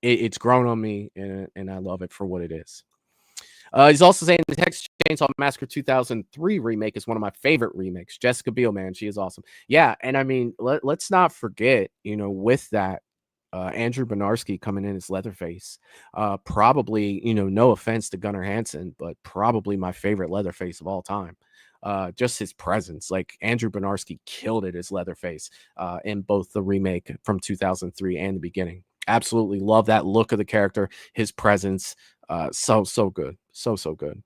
it's grown on me, and I love it for what it is. He's also saying the Texas Chainsaw Massacre 2003 remake is one of my favorite remakes. Jessica Biel, man, she is awesome. Yeah, and I mean, let's not forget, with that, Andrew Bernarski coming in as Leatherface. Probably, no offense to Gunnar Hansen, but probably my favorite Leatherface of all time. Just his presence, like Andrew Bernarski killed it as Leatherface in both the remake from 2003 and the beginning. Absolutely love that look of the character, his presence. So good. So good.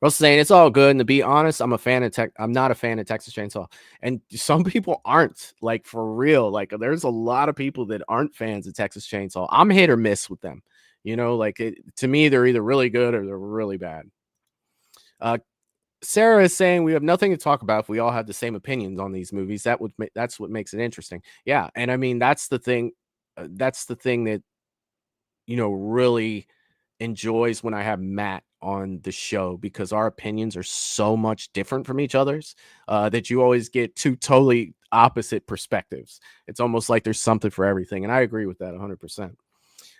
Russell saying, it's all good. And to be honest, I'm not a fan of Texas Chainsaw. And some people aren't, like, for real. Like, there's a lot of people that aren't fans of Texas Chainsaw. I'm hit or miss with them. To me, they're either really good or they're really bad. Sarah is saying we have nothing to talk about if we all have the same opinions on these movies. That's what makes it interesting. Yeah, and I mean that's the thing. That's the thing that really enjoys when I have Matt on the show, because our opinions are so much different from each other's, that you always get two totally opposite perspectives. It's almost like there's something for everything, and I agree with that 100%.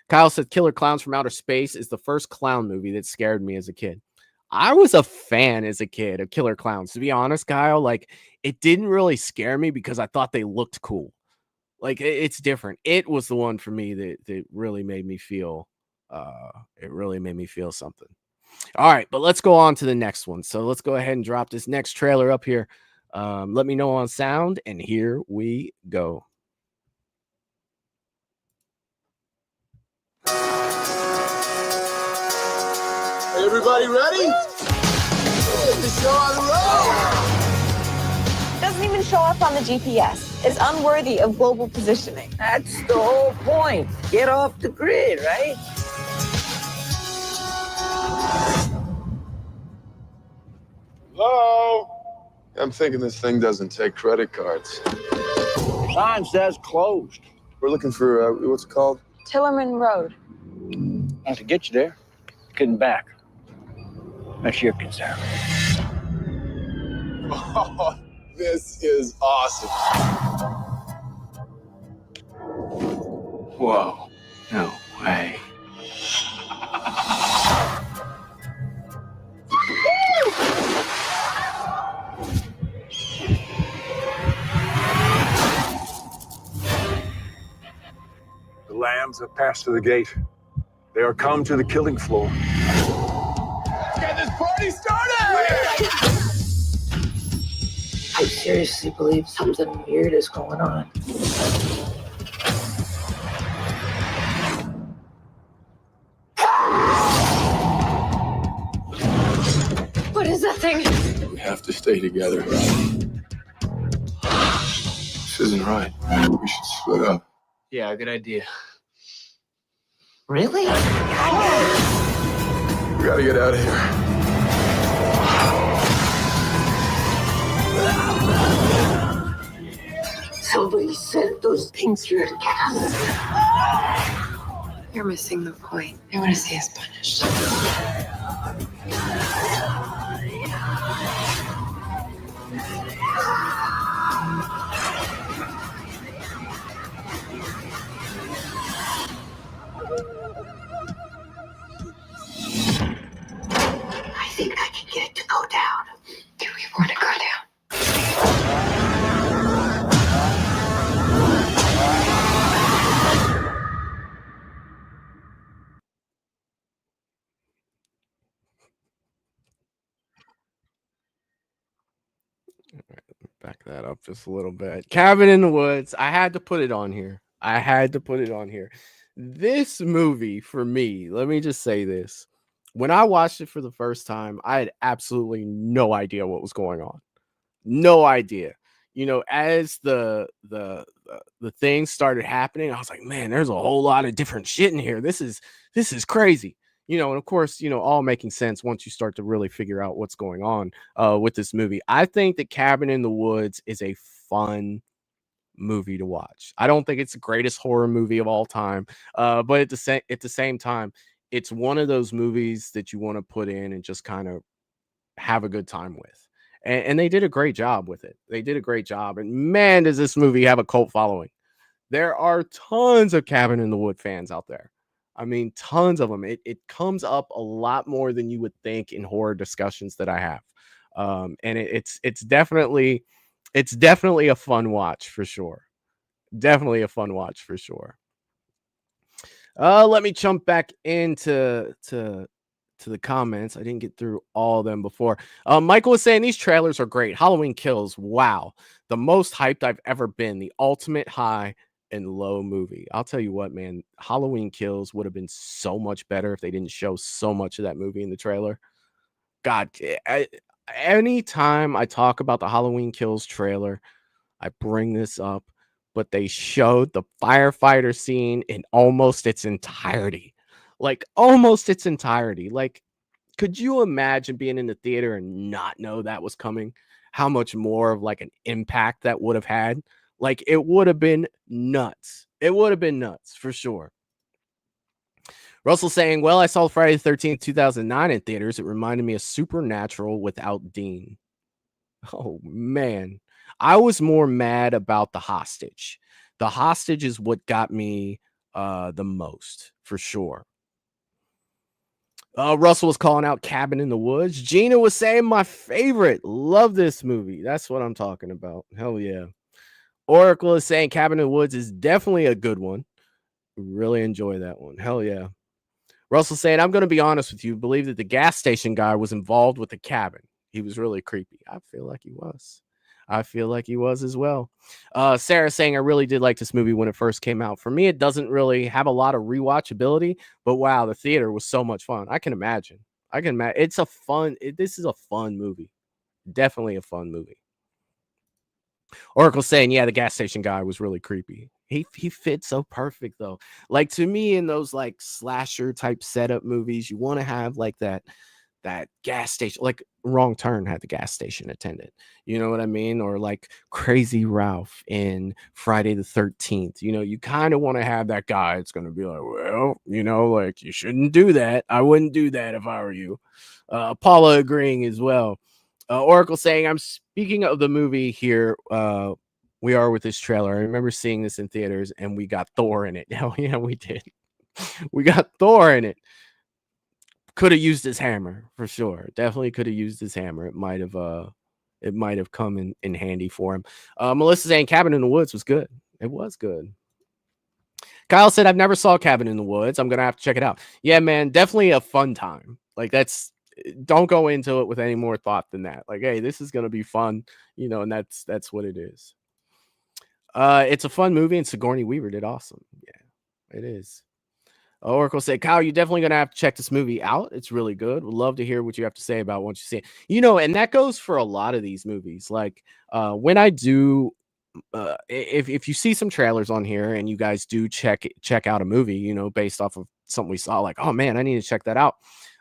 Kyle said Killer Clowns from Outer Space is the first clown movie that scared me as a kid. I was a fan as a kid of Killer Clowns. To be honest, Kyle, like it didn't really scare me because I thought they looked cool. Like it's different. It was the one for me that really made me feel it really made me feel something. All right, but let's go on to the next one. So let's go ahead and drop this next trailer up here. Let me know on sound, and here we go. Everybody ready? Get the show on the road! Doesn't even show up on the GPS. It's unworthy of global positioning. That's the whole point. Get off the grid, right? Hello? I'm thinking this thing doesn't take credit cards. Sign says closed. We're looking for, what's it called? Tillerman Road. Not to get you there, getting back. That's your concern. Oh, this is awesome. Whoa. No way. The lambs have passed through the gate. They are come to the killing floor. Get this party started! I seriously believe something weird is going on. What is that thing? We have to stay together. This isn't right. We should split up. Yeah, good idea. Really? We gotta get out of here. Somebody sent those things here to get us. You're missing the point. I want to see us punished. I think I can get it to go down. Do we want to go down? Back that up just a little bit. Cabin in the Woods. I had to put it on here. This movie, for me, let me just say this. When I watched it for the first time, I had absolutely no idea what was going on. No idea. As the things started happening, I was like, man, there's a whole lot of different shit in here. This is crazy. And of course, all making sense once you start to really figure out what's going on with this movie. I think that Cabin in the Woods is a fun movie to watch. I don't think it's the greatest horror movie of all time, but at the same time, it's one of those movies that you want to put in and just kind of have a good time with. And they did a great job with it. They did a great job. And man, does this movie have a cult following. There are tons of Cabin in the Wood fans out there. I mean, tons of them. It comes up a lot more than you would think in horror discussions that I have. And it's definitely a fun watch for sure. Definitely a fun watch for sure. Let me jump back into the comments. I didn't get through all of them before. Michael was saying these trailers are great. Halloween Kills, wow, the most hyped I've ever been. The ultimate high and low movie. I'll tell you what, man, Halloween Kills would have been so much better if they didn't show so much of that movie in the trailer. God, anytime I talk about the Halloween Kills trailer, I bring this up, but they showed the firefighter scene in almost its entirety. Like Could you imagine being in the theater and not know that was coming? How much more of like an impact that would have had? Like it would have been nuts. It would have been nuts for sure. Russell saying, well, I saw Friday the 13th, 2009 in theaters. It reminded me of Supernatural without Dean. Oh, man. I was more mad about the hostage. The hostage is what got me the most, for sure. Russell was calling out Cabin in the Woods. Gina was saying my favorite. Love this movie. That's what I'm talking about. Hell yeah. Oracle is saying Cabin in the Woods is definitely a good one. Really enjoy that one. Hell yeah. Russell saying, I'm going to be honest with you. Believe that the gas station guy was involved with the cabin. He was really creepy. I feel like he was. I feel like he was as well. Sarah saying, I really did like this movie when it first came out. For me, it doesn't really have a lot of rewatchability, but wow, the theater was so much fun. I can imagine. It's a fun. This is a fun movie. Definitely a fun movie. Oracle saying, yeah, the gas station guy was really creepy. He fits so perfect though. Like to me, in those like slasher type setup movies, you want to have like that gas station, like Wrong Turn had the gas station attendant. You know what I mean? Or like Crazy Ralph in Friday the 13th. You know, you kind of want to have that guy. It's going to be like, well, you know, like you shouldn't do that. I wouldn't do that if I were you. Paula agreeing as well. Oracle saying, I'm speaking of the movie here. We are with this trailer. I remember seeing this in theaters and we got Thor in it. Hell yeah, we did. We got Thor in it. Could have used his hammer for sure. Definitely could have used his hammer. It might have come in handy for him. Melissa saying Cabin in the Woods was good. It was good. Kyle said, I've never saw Cabin in the Woods. I'm gonna have to check it out. Yeah, man, definitely a fun time. Like don't go into it with any more thought than that. Like, hey, this is gonna be fun, you know, and that's what it is. It's a fun movie, and Sigourney Weaver did awesome. Yeah, it is. Oracle said, Kyle, you're definitely gonna have to check this movie out. It's really good. Would love to hear what you have to say about once you see it. You know, and that goes for a lot of these movies. Like when I do if you see some trailers on here and you guys do check out a movie, you know, based off of something we saw, like, oh man, I need to check that out.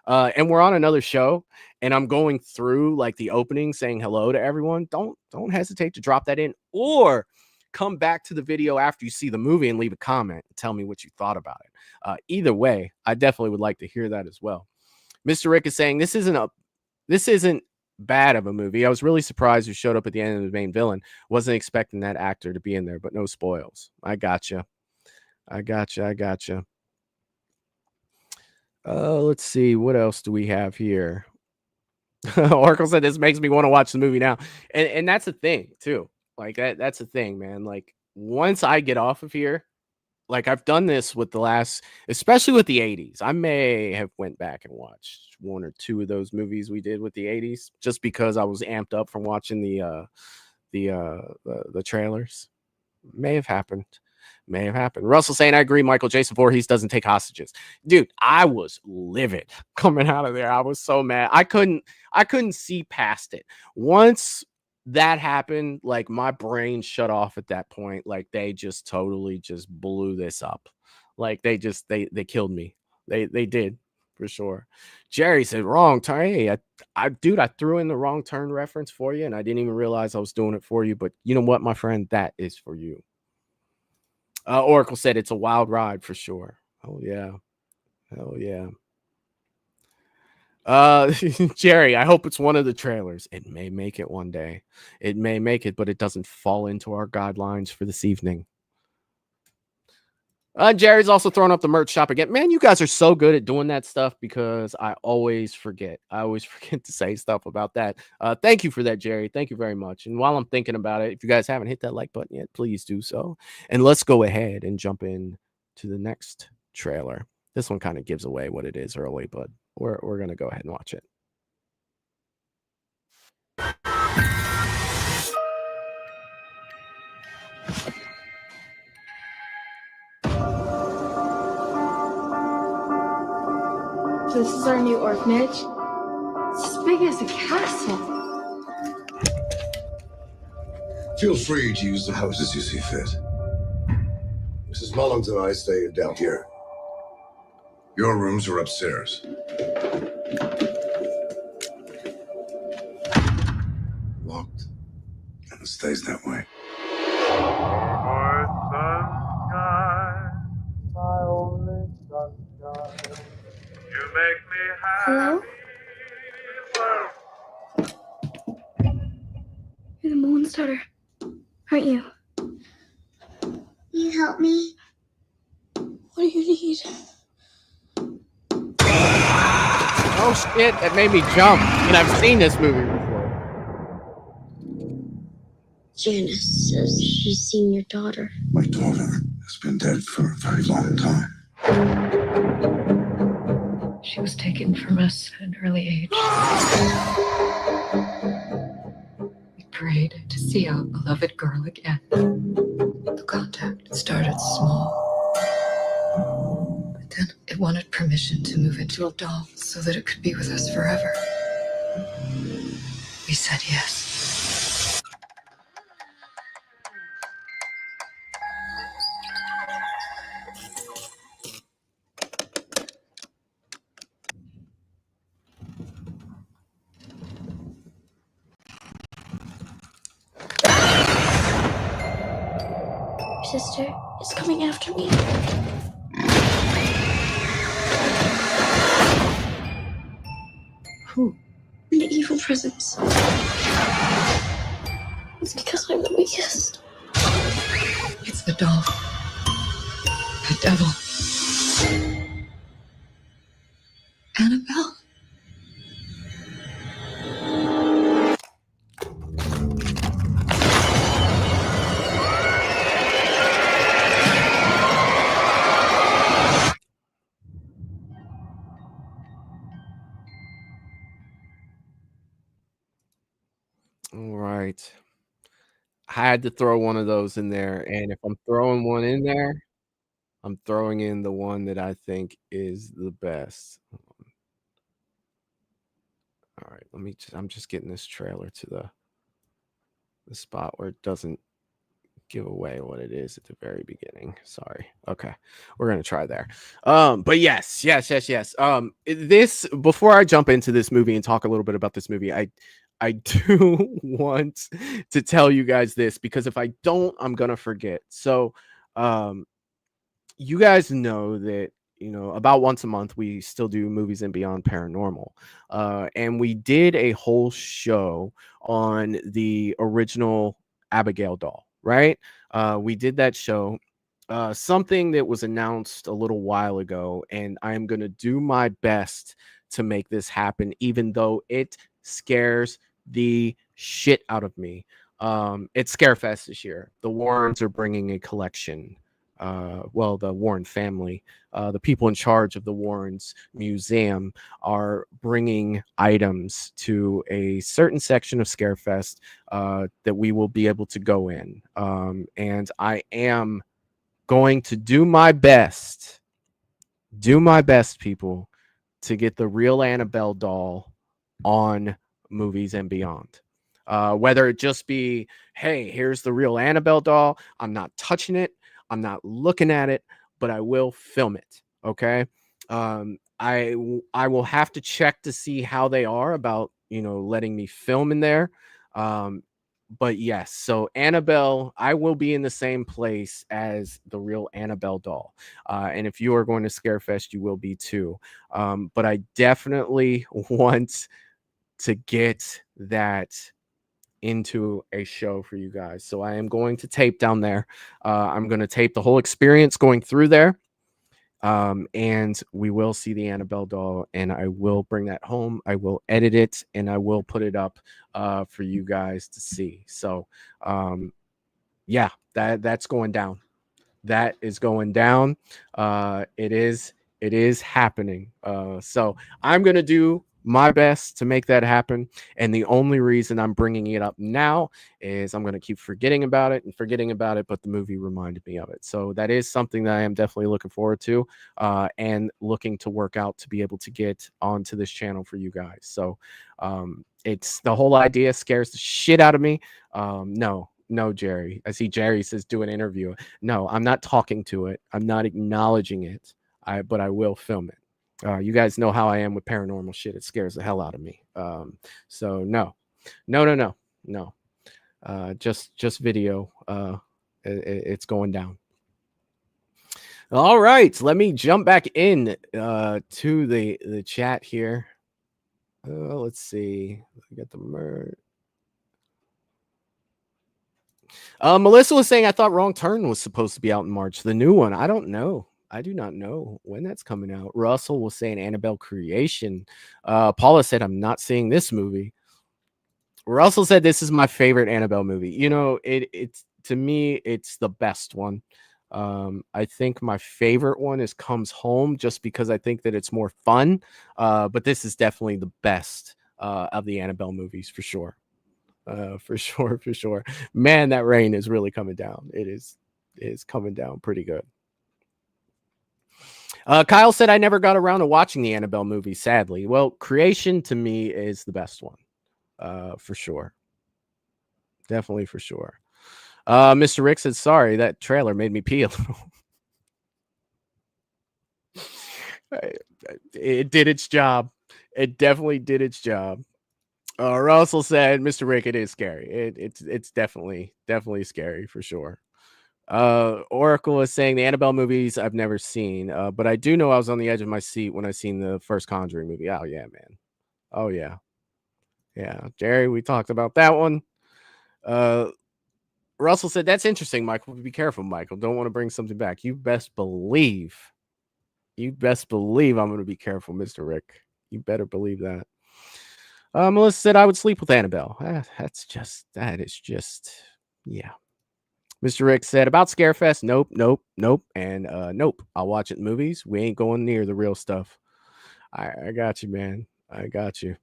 And we're on another show and I'm going through like the opening saying hello to everyone. Don't hesitate to drop that in, or come back to the video after you see the movie and leave a comment and tell me what you thought about it. Either way, I definitely would like to hear that as well. Mr. Rick is saying this isn't bad of a movie. I was really surprised who showed up at the end of the main villain. Wasn't expecting that actor to be in there, but no spoils. I gotcha. Let's see, what else do we have here? Oracle said this makes me want to watch the movie now, and that's a thing too. Like that's a thing, man. Like once I get off of here, like I've done this with the last, especially with the 80s. I may have went back and watched one or two of those movies we did with the 80s just because I was amped up from watching the trailers. May have happened. Russell saying, I agree, Michael. Jason Voorhees doesn't take hostages. Dude, I was livid coming out of there. I was so mad. I couldn't see past it. Once that happened, like my brain shut off at that point. Like they just totally just blew this up. Like they killed me. They did for sure. Jerry said wrong turn. Hey, I threw in the Wrong Turn reference for you and I didn't even realize I was doing it for you. But you know what, my friend, that is for you. Oracle said it's a wild ride for sure. Oh yeah. Hell yeah. Jerry, I hope it's one of the trailers. It may make it one day. It may make it, but it doesn't fall into our guidelines for this evening. Jerry's also throwing up the merch shop again. Man, you guys are so good at doing that stuff because I always forget. I always forget to say stuff about that. Thank you for that, Jerry. Thank you very much. And while I'm thinking about it, if you guys haven't hit that like button yet, please do so. And let's go ahead and jump in to the next trailer. This one kind of gives away what it is early, but we're going to go ahead and watch it. This is our new orphanage. It's as big as a castle. Feel free to use the house as you see fit. Mrs. Mullins and I stay down here. Your rooms are upstairs. stays that way. Hello? You're the moon starter, aren't you? You help me? What do you need? Oh shit, that made me jump. And I've seen this movie before. Janice says she's seen your daughter. My daughter has been dead for a very long time. She was taken from us at an early age. We prayed to see our beloved girl again. The contact started small. But then it wanted permission to move into a doll so that it could be with us forever. We said yes. Your sister is coming after me. Who? The evil presence. It's because I'm the weakest. It's the doll. The devil. Annabelle. All right. I had to throw one of those in there. And if I'm throwing one in there, I'm throwing in the one that I think is the best. All right, I'm just getting this trailer to the spot where it doesn't give away what it is at the very beginning. Sorry. Okay. We're going to try there. But yes. This, before I jump into this movie and talk a little bit about this movie, I do want to tell you guys this, because if I don't, I'm going to forget. So, you guys know that, about once a month we still do Movies and Beyond Paranormal, and we did a whole show on the original Abigail doll, right? We did that show, something that was announced a little while ago, and I am going to do my best to make this happen, even though it scares the shit out of me. It's Scarefest this year. The Warrens are bringing a collection. Well, the Warren family, the people in charge of the Warrens Museum, are bringing items to a certain section of Scarefest that we will be able to go in. And I am going to do my best, people, to get the real Annabelle doll on Movies and Beyond. Whether it just be, hey, here's the real Annabelle doll, I'm not touching it, I'm not looking at it, but I will film it. Okay. I will have to check to see how they are about, letting me film in there. But yes, so Annabelle, I will be in the same place as the real Annabelle doll. And if you are going to Scarefest, you will be too. But I definitely want to get that into a show for you guys. So I am going to tape down there. I'm going to tape the whole experience going through there. And we will see the Annabelle doll, and I will bring that home. I will edit it, and I will put it up for you guys to see. So yeah, that's going down. That is going down. It is happening. So I'm going to do my best to make that happen. And the only reason I'm bringing it up now is I'm going to keep forgetting about it, but the movie reminded me of it. So that is something that I am definitely looking forward to, and looking to work out to be able to get onto this channel for you guys. So it's the whole idea scares the shit out of me. No, Jerry. I see Jerry says do an interview. No, I'm not talking to it. I'm not acknowledging it. But I will film it. You guys know how I am with paranormal shit. It scares the hell out of me. So no. Just video. It's going down. All right, let me jump back in to the chat here. Let's see. I got the merch. Melissa was saying, I thought Wrong Turn was supposed to be out in March. The new one. I don't know. I do not know when that's coming out. Russell was saying Annabelle Creation. Paula said, I'm not seeing this movie. Russell said, this is my favorite Annabelle movie. You know, it's to me, it's the best one. I think my favorite one is Comes Home, just because I think that it's more fun. But this is definitely the best of the Annabelle movies for sure. For sure. Man, that rain is really coming down. It is coming down pretty good. Kyle said, I never got around to watching the Annabelle movie, sadly. Well, Creation to me is the best one. For sure. Definitely for sure. Mr. Rick said, sorry, that trailer made me pee a little. It did its job. It definitely did its job. Russell said, Mr. Rick, it is scary. It's definitely scary for sure. Oracle is saying the Annabelle movies I've never seen, but I do know I was on the edge of my seat when I seen the first Conjuring movie. Oh yeah, man. Oh yeah. Yeah, Jerry, we talked about that one. Russell said, that's interesting, Michael. Be careful, Michael. Don't want to bring something back. You best believe I'm going to be careful, Mr. Rick. You better believe that. Melissa said, I would sleep with Annabelle. That is just, yeah. Mr. Rick said, about Scarefest, nope. And nope, I'll watch it in movies. We ain't going near the real stuff. I got you, man. I got you.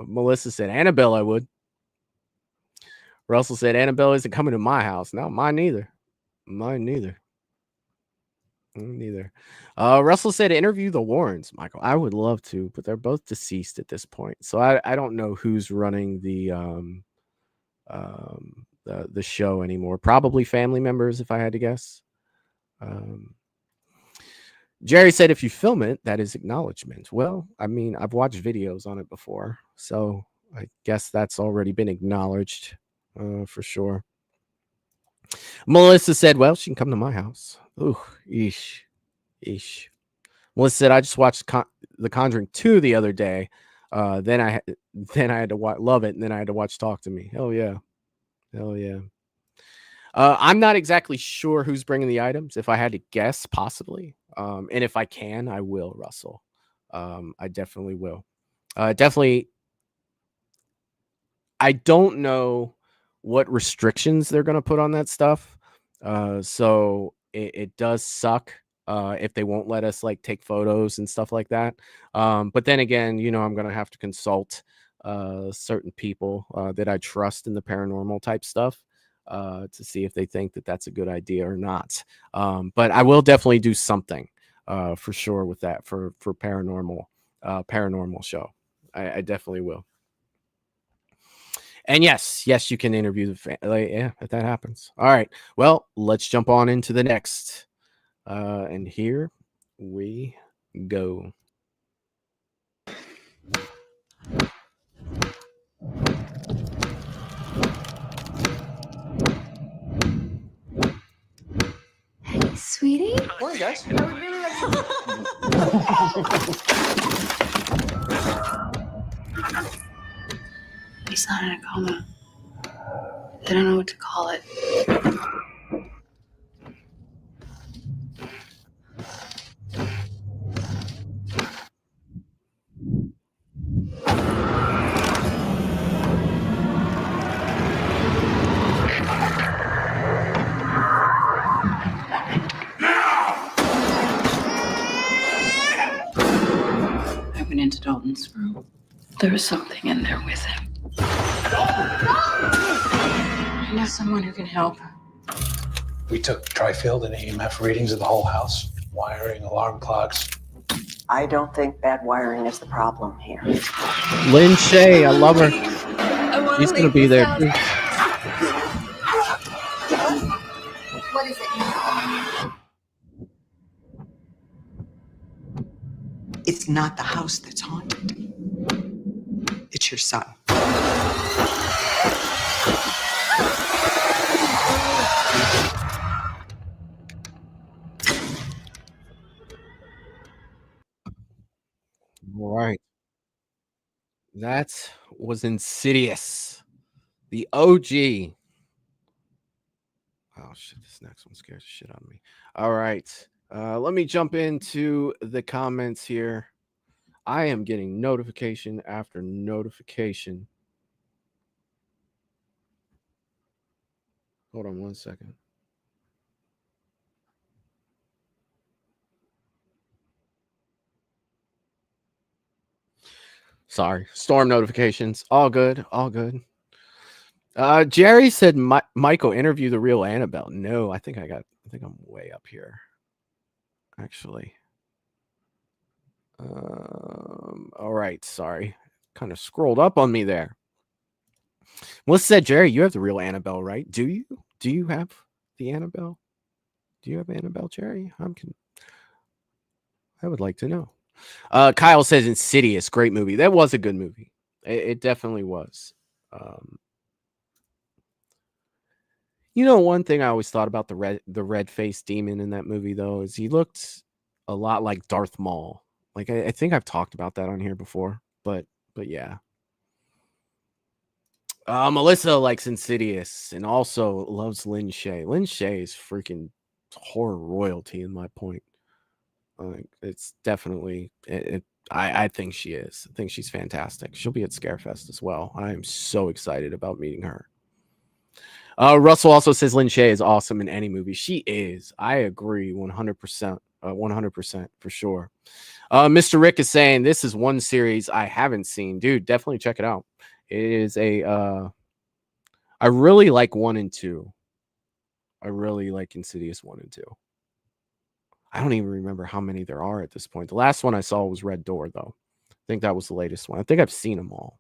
Melissa said, Annabelle, I would. Russell said, Annabelle isn't coming to my house. No, mine neither. Russell said, interview the Warrens, Michael. I would love to, but they're both deceased at this point. So I don't know who's running the show anymore. Probably family members, if I had to guess. Jerry said, if you film it, that is acknowledgement. Well, I mean, I've watched videos on it before, so I guess that's already been acknowledged for sure. Melissa said, well, she can come to my house. Ooh, eesh. Melissa said, I just watched The Conjuring 2 the other day. Then I had to love it, and then I had to watch Talk to Me. Hell yeah. I'm not exactly sure who's bringing the items. If I had to guess, possibly. And if I can, I will, Russell. I definitely will. I don't know what restrictions they're going to put on that stuff. So it does suck if they won't let us like take photos and stuff like that. But then again, you know, I'm going to have to consult certain people that I trust in the paranormal type stuff to see if they think that that's a good idea or not. But I will definitely do something for sure with that for paranormal show. I definitely will. And yes, you can interview the yeah, if that happens. All right. Well, let's jump on into the next. And here we go. Hey, sweetie. Morning, guys. I would really like He's not in a coma. They don't know what to call it. I went into Dalton's room. There was something in there with him. I know someone who can help. We took tri-field and EMF readings of the whole house, wiring, alarm clocks. I don't think bad wiring is the problem here. Lynn Shay, I love her. She's going to be there too. What is it? It's not the house that's haunted. It's your son. That was Insidious, the OG. Oh shit, this next one scares the shit out of me. All right. Let me jump into the comments here. I am getting notification after notification. Hold on 1 second. Sorry, storm notifications. All good, all good. Jerry said, Michael, interview the real Annabelle. No, I think I'm way up here. Actually. All right, sorry. Kind of scrolled up on me there. Melissa said, Jerry, you have the real Annabelle, right? Do you? Do you have the Annabelle? Do you have Annabelle, Jerry? I would like to know. Kyle says Insidious, great movie. That was a good movie. It definitely was. You know, one thing I always thought about the red-faced demon in that movie, though, is he looked a lot like Darth Maul. Like I think I've talked about that on here before, but yeah. Melissa likes Insidious and also loves Lin Shaye. Lin Shaye is freaking horror royalty in my point. It's definitely I think she is. I think she's fantastic. She'll be at Scarefest as well. I am so excited about meeting her. Russell also says Lin Shaye is awesome in any movie. She is. I agree 100%. 100% for sure. Mr. Rick is saying this is one series I haven't seen. Dude, definitely check it out. It is I really like 1 and 2. I really like Insidious 1 and 2. I don't even remember how many there are at this point. The last one I saw was Red Door, though. I think that was the latest one. I think I've seen them all.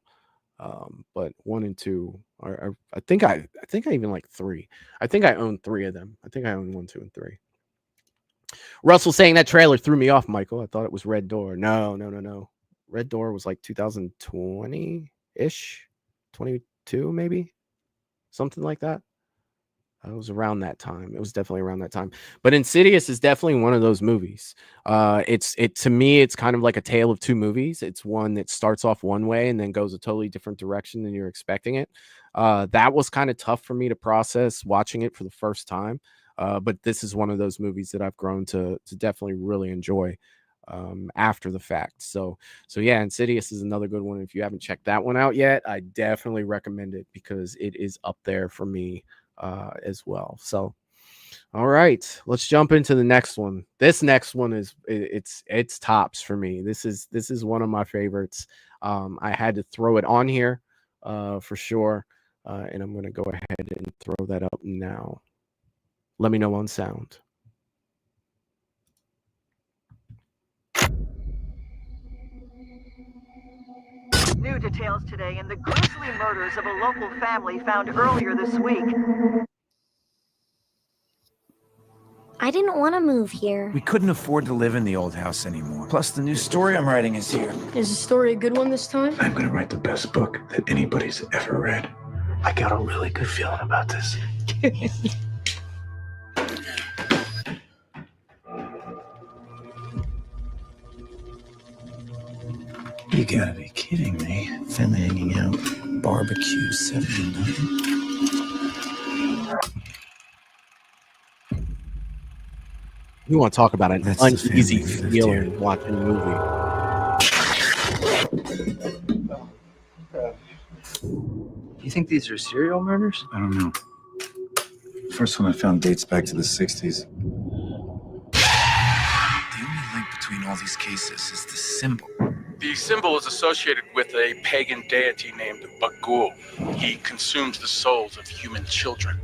But 1 and 2 are I think I even like 3. I think I own 3 of them. I think I own 1, 2, and 3. Russell saying that trailer threw me off, Michael. I thought it was Red Door. No. Red Door was like 2020-ish, 22 maybe, something like that. It was around that time. It was definitely around that time. But Insidious is definitely one of those movies. To me, it's kind of like a tale of two movies. It's one that starts off one way and then goes a totally different direction than you're expecting it. That was kind of tough for me to process watching it for the first time. But this is one of those movies that I've grown to definitely really enjoy after the fact. So yeah, Insidious is another good one. If you haven't checked that one out yet, I definitely recommend it because it is up there for me as well. So all right, let's jump into the next one. This next one is it's tops for me. This is one of my favorites. I had to throw it on here for sure, and I'm gonna go ahead and throw that up now. Let me know on sound. New details today in the grisly murders of a local family found earlier this week. I didn't want to move here. We couldn't afford to live in the old house anymore. Plus, the new story I'm writing is here. Is the story a good one this time? I'm gonna write the best book that anybody's ever read. I got a really good feeling about this. You gotta be kidding me. Family hanging out. Barbecue 79. You want to talk about an uneasy feeling watching a movie. You think these are serial murders? I don't know. The first one I found dates back to the 60s. The only link between all these cases is the symbol. The symbol is associated with a pagan deity named Bagul. He consumes the souls of human children.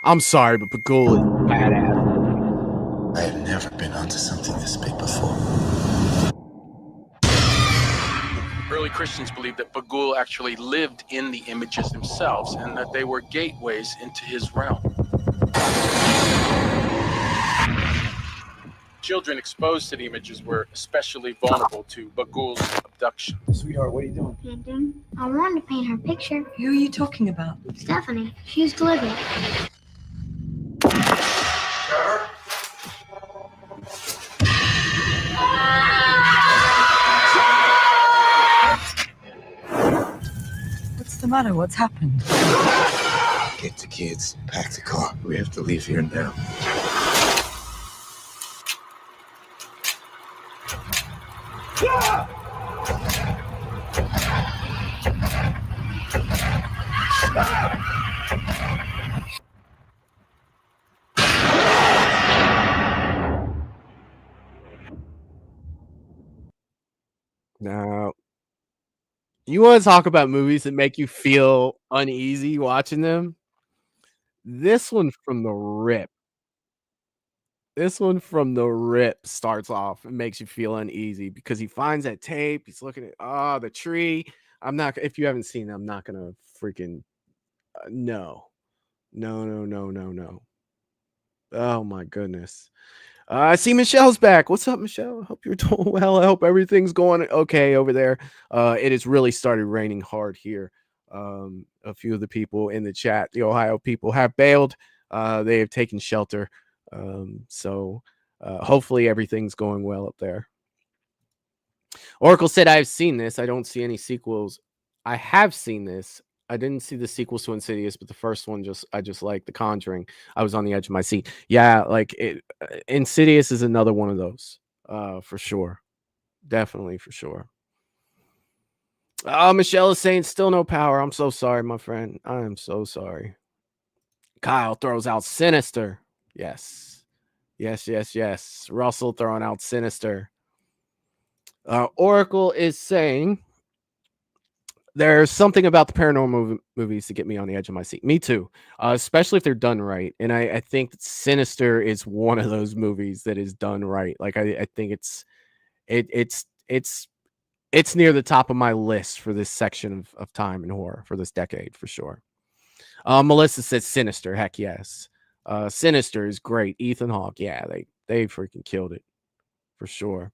I'm sorry, but Bagul is badass. I have never been onto something this big before. Early Christians believed that Bagul actually lived in the images themselves and that they were gateways into his realm. Children exposed to the images were especially vulnerable to Bagul's abduction. Sweetheart, what are you doing? Painting. I wanted to paint her picture. Who are you talking about? Stephanie. She used to live here. matter? What's happened? Get the kids. Pack the car. We have to leave here now. Now, you want to talk about movies that make you feel uneasy watching them? This one from the rip. This one from the rip starts off and makes you feel uneasy because he finds that tape. He's looking at the tree. I'm not. If you haven't seen it, I'm not gonna freaking no. Oh my goodness. I see Michelle's back. What's up, Michelle? I hope you're doing well. I hope everything's going okay over there. It has really started raining hard here. A few of the people in the chat, the Ohio people, have bailed. They have taken shelter. So hopefully everything's going well up there. Oracle said, I've seen this. I don't see any sequels. I have seen this. I didn't see the sequels to Insidious, but the first one I just like The Conjuring. I was on the edge of my seat. Yeah, like Insidious is another one of those, for sure. Definitely for sure. Michelle is saying still no power. I'm so sorry, my friend. I am so sorry. Kyle throws out Sinister. Yes. Russell throwing out Sinister. Oracle is saying there's something about the paranormal movies to get me on the edge of my seat. Me too, especially if they're done right. And I think Sinister is one of those movies that is done right. Like I think it's near the top of my list for this section of time in horror for this decade for sure. Melissa says Sinister. Heck yes. Sinister is great. Ethan Hawke. Yeah, they freaking killed it for sure.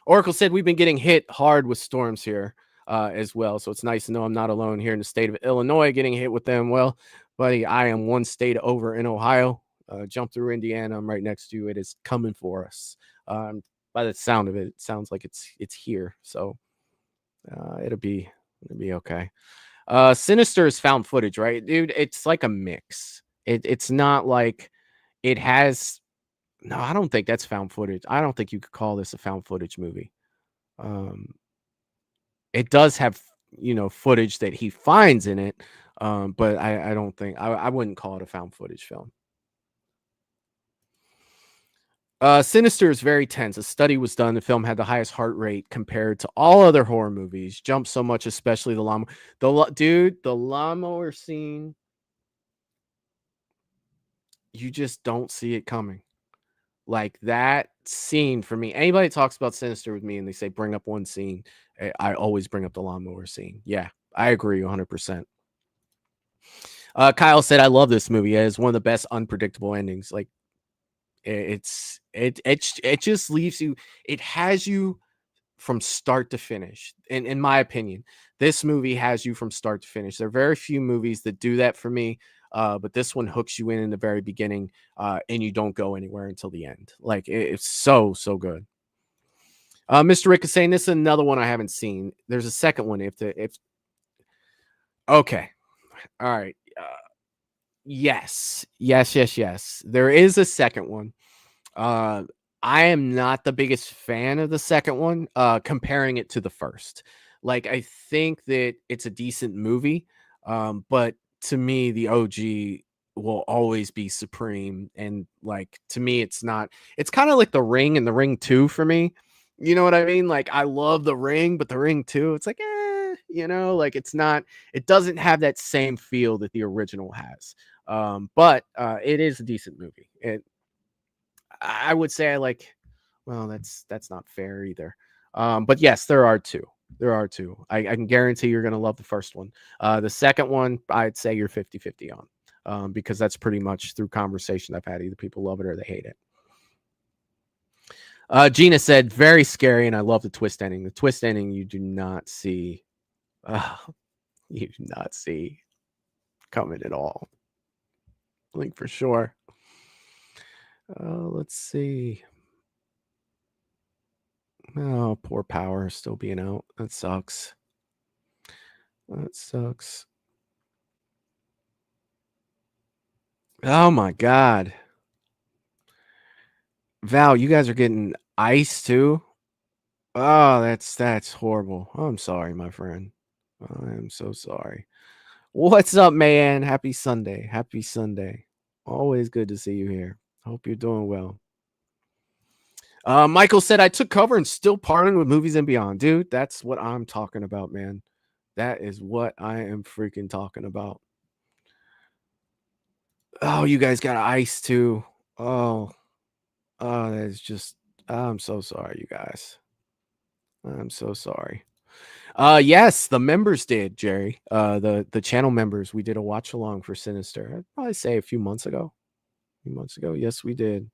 Oracle said we've been getting hit hard with storms here as well. So it's nice to know I'm not alone here in the state of Illinois getting hit with them. Well, buddy, I am one state over in Ohio. Jump through Indiana. I'm right next to you. It is coming for us. By the sound of it, it sounds like it's here. So it'll be okay. Sinister is found footage, right, dude? It's like a mix. It's not like it has. No, I don't think that's found footage. I don't think you could call this a found footage movie. It does have, footage that he finds in it, but I don't think I wouldn't call it a found footage film. Sinister is very tense. A study was done. The film had the highest heart rate compared to all other horror movies. Jumped so much, especially the lawnmower. The lawnmower scene. You just don't see it coming. Like that scene for me. Anybody talks about Sinister with me and they say bring up one scene, I always bring up the lawnmower scene. Yeah, I agree 100%. Kyle said I love this movie. It is one of the best unpredictable endings. Like it just leaves you. It has you from start to finish. In my opinion, this movie has you from start to finish. There are very few movies that do that for me. But this one hooks you in the very beginning, and you don't go anywhere until the end. Like it's so good. Mr. Rick is saying this is another one I haven't seen. There's a second one. Okay, all right. Yes. There is a second one. I am not the biggest fan of the second one. Comparing it to the first, like I think that it's a decent movie, but to me, the OG will always be supreme. And like to me, it's kind of like The Ring and The Ring 2 for me. You know what I mean? Like I love The Ring, but The Ring 2, it's like, like it doesn't have that same feel that the original has. But it is a decent movie. I would say well, that's not fair either. But yes, there are two. I can guarantee you're going to love the first one. The second one, I'd say you're 50-50 on, because that's pretty much through conversation I've had. Either people love it or they hate it. Gina said, very scary, and I love the twist ending. The twist ending you do not see. You do not see coming at all. Link for sure. Let's see. Oh, poor Power still being out. That sucks. That sucks. Oh my god. Val, you guys are getting ice too? Oh, that's horrible. I'm sorry, my friend. I am so sorry. What's up, man? Happy Sunday. Happy Sunday. Always good to see you here. Hope you're doing well. Michael said, I took cover and still partying with Movies and Beyond. Dude, that's what I'm talking about, man. That is what I am freaking talking about. Oh, you guys got ice too. Oh, that's just, I'm so sorry, you guys. I'm so sorry. Yes, the members did, Jerry. The channel members, we did a watch along for Sinister. I'd probably say a few months ago. Yes, we did.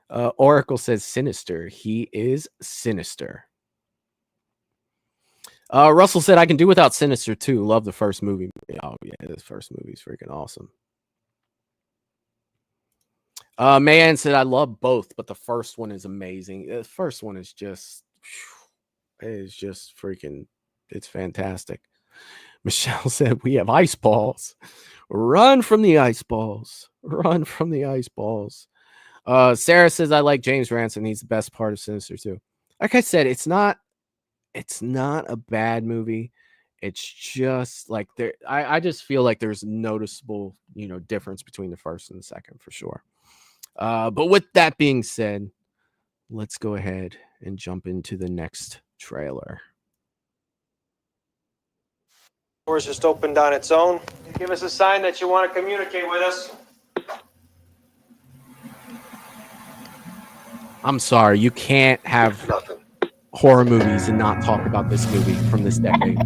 Oracle says Sinister. He is Sinister. Russell said I can do without Sinister too. Love the first movie. Oh yeah, this first movie is freaking awesome. Mayan said I love both, but the first one is amazing. The first one is just, freaking, it's fantastic. Michelle said we have ice balls. Run from the ice balls. Run from the ice balls. Sarah says I like James Ransom. He's the best part of Sinister too. Like I said, it's not a bad movie. It's just like there. I just feel like there's noticeable, difference between the first and the second for sure. But with that being said, let's go ahead and jump into the next trailer. Doors just opened on its own. Give us a sign that you want to communicate with us. I'm sorry, you can't have horror movies and not talk about this movie from this decade.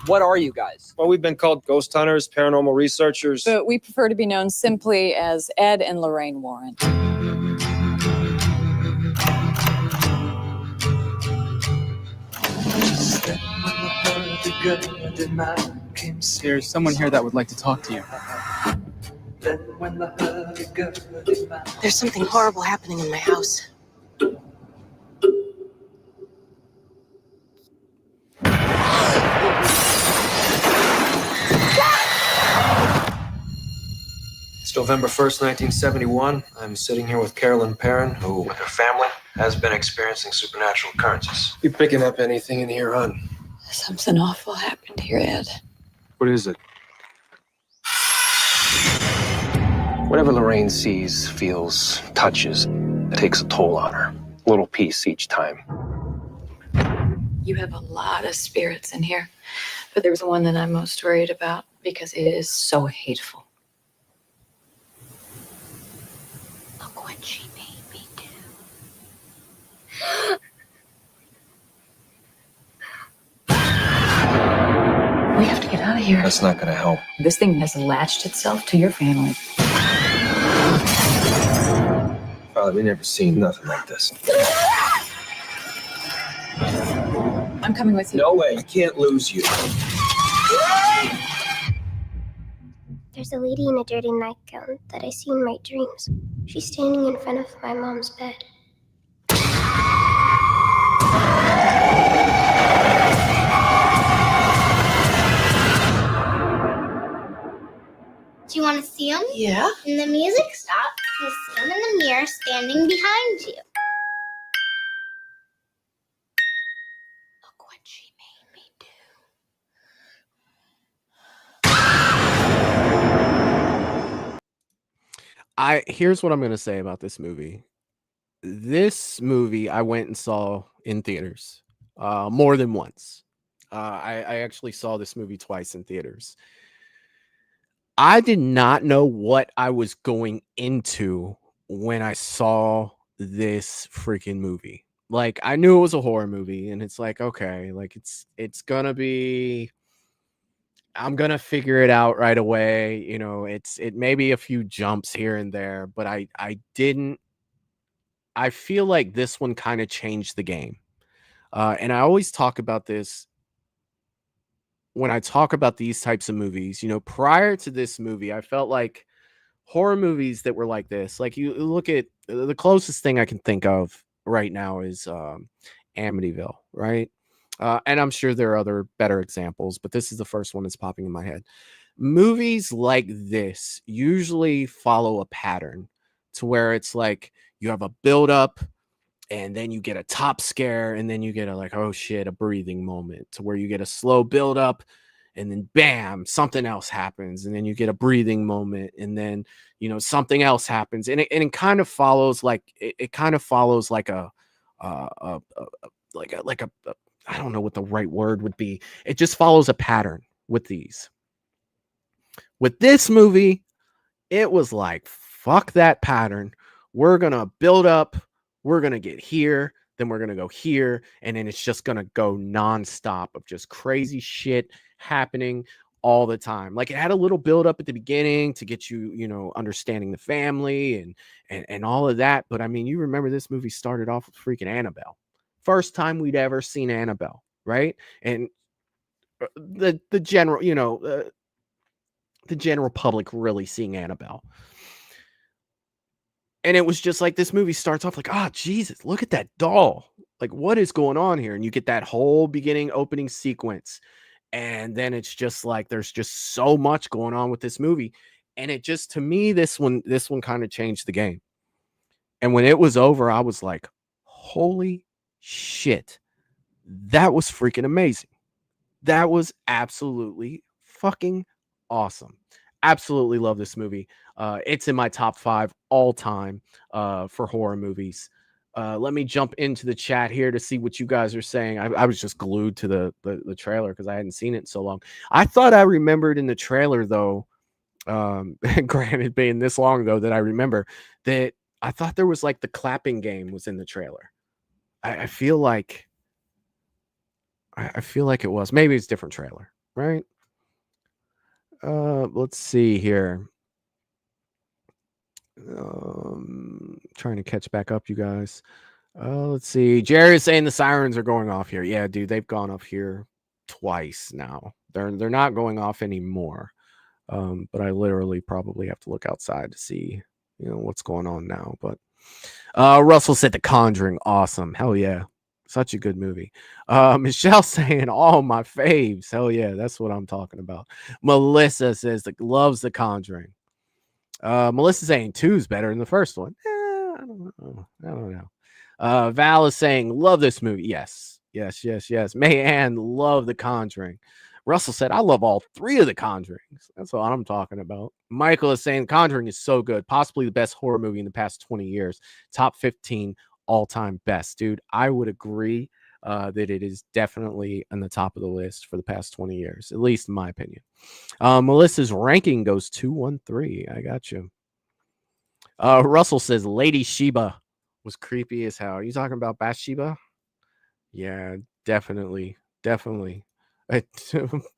What are you guys? Well, we've been called ghost hunters, paranormal researchers. But we prefer to be known simply as Ed and Lorraine Warren. There's someone here that would like to talk to you. There's something horrible happening in my house. It's November 1st, 1971. I'm sitting here with Carolyn Perrin, who, with her family, has been experiencing supernatural occurrences. You picking up anything in here, hon? Something awful happened here, Ed. What is it? Whatever Lorraine sees, feels, touches, it takes a toll on her. A little piece each time. You have a lot of spirits in here, but there's one that I'm most worried about because it is so hateful. Look what she made me do. We have to get out of here. That's not gonna help. This thing has latched itself to your family. Father, we never seen nothing like this. I'm coming with you. No way, I can't lose you. There's a lady in a dirty nightgown that I see in my dreams. She's standing in front of my mom's bed. Do you want to see him? Yeah. When the music stops, you see him in the mirror standing behind you. Look what she made me do. Here's what I'm going to say about this movie. This movie I went and saw in theaters more than once. I actually saw this movie twice in theaters. I did not know what I was going into when I saw this freaking movie. Like, I knew it was a horror movie, and it's like, okay, like it's gonna be, I'm gonna figure it out right away. It may be a few jumps here and there, but I feel like this one kind of changed the game. And I always talk about this when I talk about these types of movies. Prior to this movie, I felt like horror movies that were like this, like you look at the closest thing I can think of right now is Amityville, right? And I'm sure there are other better examples, but this is the first one that's popping in my head. Movies like this usually follow a pattern to where it's like you have a build up and then you get a top scare and then you get a like, oh shit, a breathing moment, to where you get a slow build up and then bam, something else happens, and then you get a breathing moment, and then something else happens, and it kind of follows like it kind of follows like a I don't know what the right word would be. It just follows a pattern with these. With this movie, it was like, fuck that pattern. We're going to build up. We're going to get here. Then we're going to go here. And then it's just going to go nonstop of just crazy shit happening all the time. Like, it had a little build up at the beginning to get you, understanding the family and all of that. But I mean, you remember this movie started off with freaking Annabelle. First time we'd ever seen Annabelle, right? And the general, the general public really seeing Annabelle. And it was just like, this movie starts off like, oh, Jesus, look at that doll. Like, what is going on here? And you get that whole beginning opening sequence. And then it's just like, there's just so much going on with this movie. And it just, to me, this one kind of changed the game. And when it was over, I was like, holy shit. That was freaking amazing. That was absolutely fucking awesome. Absolutely love this movie. It's in my top 5 all time for horror movies. Let me jump into the chat here to see what you guys are saying. I was just glued to the trailer because I hadn't seen it in so long. I thought I remembered in the trailer, though, granted being this long ago, that I remember that I thought there was like the clapping game was in the trailer. I feel like it was. Maybe it's a different trailer, right? Let's see here. Trying to catch back up, you guys. Let's see. Jerry is saying the sirens are going off here. Yeah, dude, they've gone off here twice now. They're not going off anymore. But I literally probably have to look outside to see, what's going on now. But Russell said The Conjuring, awesome. Hell yeah. Such a good movie. Michelle saying all my faves. Hell yeah, that's what I'm talking about. Melissa says loves The Conjuring. Melissa saying 2's better than the first one. I don't know. Val is saying love this movie. Yes. Mayanne, love The Conjuring. Russell said, I love all 3 of The Conjurings. That's what I'm talking about. Michael is saying Conjuring is so good. Possibly the best horror movie in the past 20 years. Top 15 all-time best. Dude, I would agree that it is definitely on the top of the list for the past 20 years, at least in my opinion. Melissa's ranking goes 2-1-3. I got you. Russell says Lady Sheba was creepy as hell. Are you talking about Bathsheba? Yeah, definitely.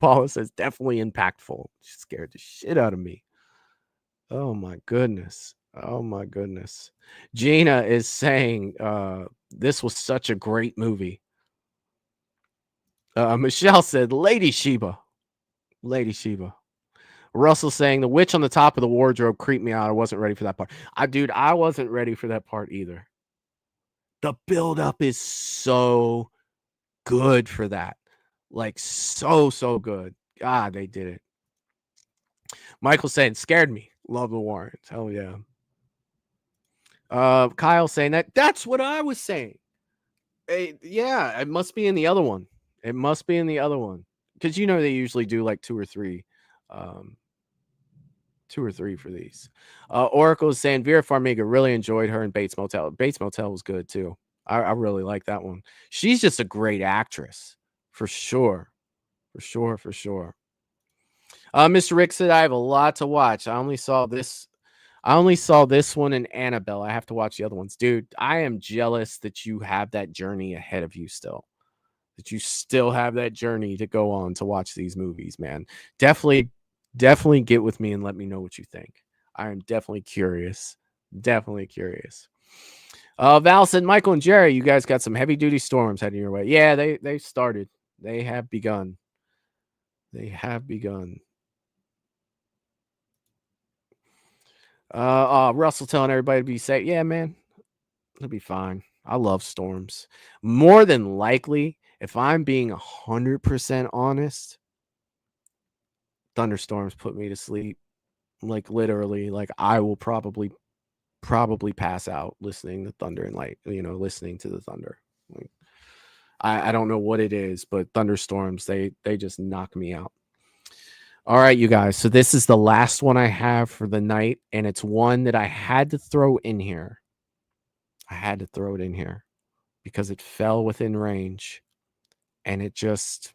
Paula says definitely impactful. She scared the shit out of me. Oh my goodness. Gina is saying this was such a great movie. Michelle said Lady Sheba. Russell saying the witch on the top of the wardrobe creeped me out. I wasn't ready for that part. I wasn't ready for that part either. The buildup is so good for that. Like, so good. God, they did it. Michael saying scared me. Love the Warrens. Hell yeah. Kyle saying that's what I was saying. Yeah, it must be in the other one. Because they usually do like 2 or 3. 2 or 3 for these. Oracle is saying Vera Farmiga really enjoyed her in Bates Motel. Bates Motel was good too. I really like that one. She's just a great actress for sure. Mr. Rick said I have a lot to watch. I only saw this one in Annabelle. I have to watch the other ones. Dude, I am jealous that you have that journey ahead of you still. That you still have that journey to go on to watch these movies, man. Definitely get with me and let me know what you think. I am definitely curious. Val said, Michael and Jerry, you guys got some heavy duty storms heading your way. Yeah, they started. They have begun. Russell telling everybody to be safe. Yeah, man. It'll be fine. I love storms. More than likely, if I'm being 100% honest, thunderstorms put me to sleep. Like literally, like I will probably pass out listening to thunder and listening to the thunder. Like, I don't know what it is, but thunderstorms, they just knock me out. All right, you guys. So this is the last one I have for the night, and it's one that I had to throw in here. I had to throw it in here because it fell within range, and it just,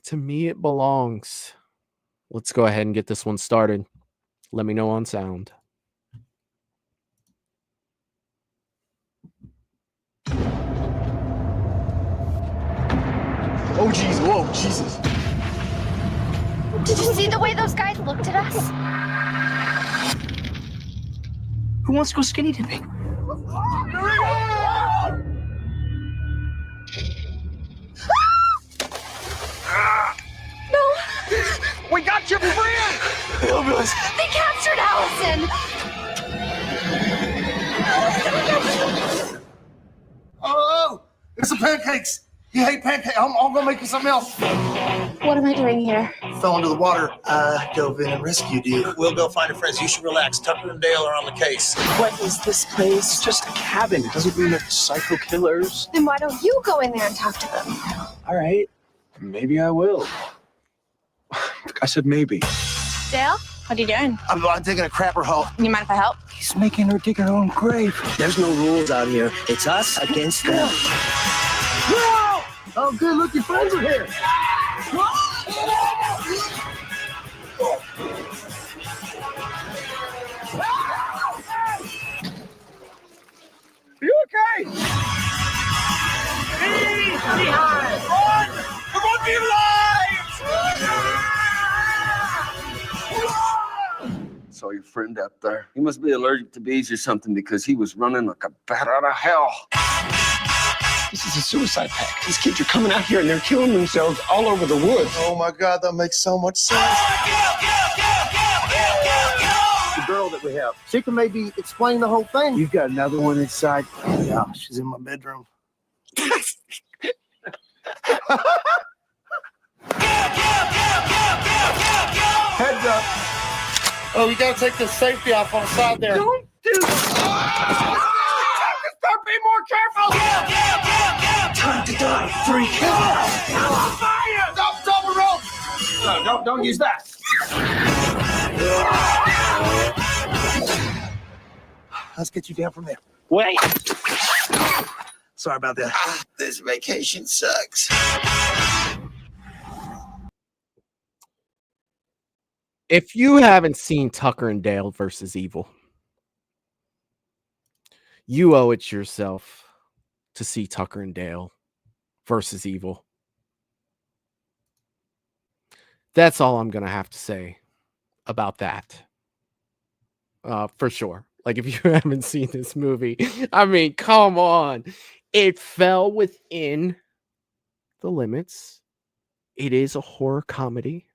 to me, it belongs. Let's go ahead and get this one started. Let me know on sound. Oh, jeez. Whoa, Jesus. Did you see the way those guys looked at us? Who wants to go skinny dipping? No! We got your friend! Ambulance! They captured Allison! Oh, it's the pancakes. You hate pancakes. I'm gonna make you something else. What am I doing here? Fell into the water. Dove in and rescued you. We'll go find your friends. You should relax. Tucker and Dale are on the case. What is this place? It's just a cabin. It doesn't mean they're psycho killers. Then why don't you go in there and talk to them? All right. Maybe I will. I said maybe. Dale, what are you doing? I'm taking a crapper hole. You mind if I help? He's making her dig her own grave. There's no rules out here. It's us against them. Oh, good. Look, your friends are here. Are you okay? We're gonna be alive! Saw your friend out there. He must be allergic to bees or something because he was running like a bat out of hell. This is a suicide pact. These kids are coming out here and they're killing themselves all over the woods. Oh my God, that makes so much sense. The girl that we have, she can maybe explain the whole thing. You've got another one inside. Yeah, she's in my bedroom. Heads up. Oh, you gotta take the safety off on the side there. Don't do that. Start being more careful. Time to die, freak. Fire! Stop the rope. No, don't use that. Let's get you down from there. Wait. Sorry about that. This vacation sucks. If you haven't seen Tucker and Dale versus Evil, you owe it yourself to see Tucker and Dale versus Evil. That's all I'm going to have to say about that. For sure. Like, if you haven't seen this movie, I mean, come on. It fell within the limits. It is a horror comedy.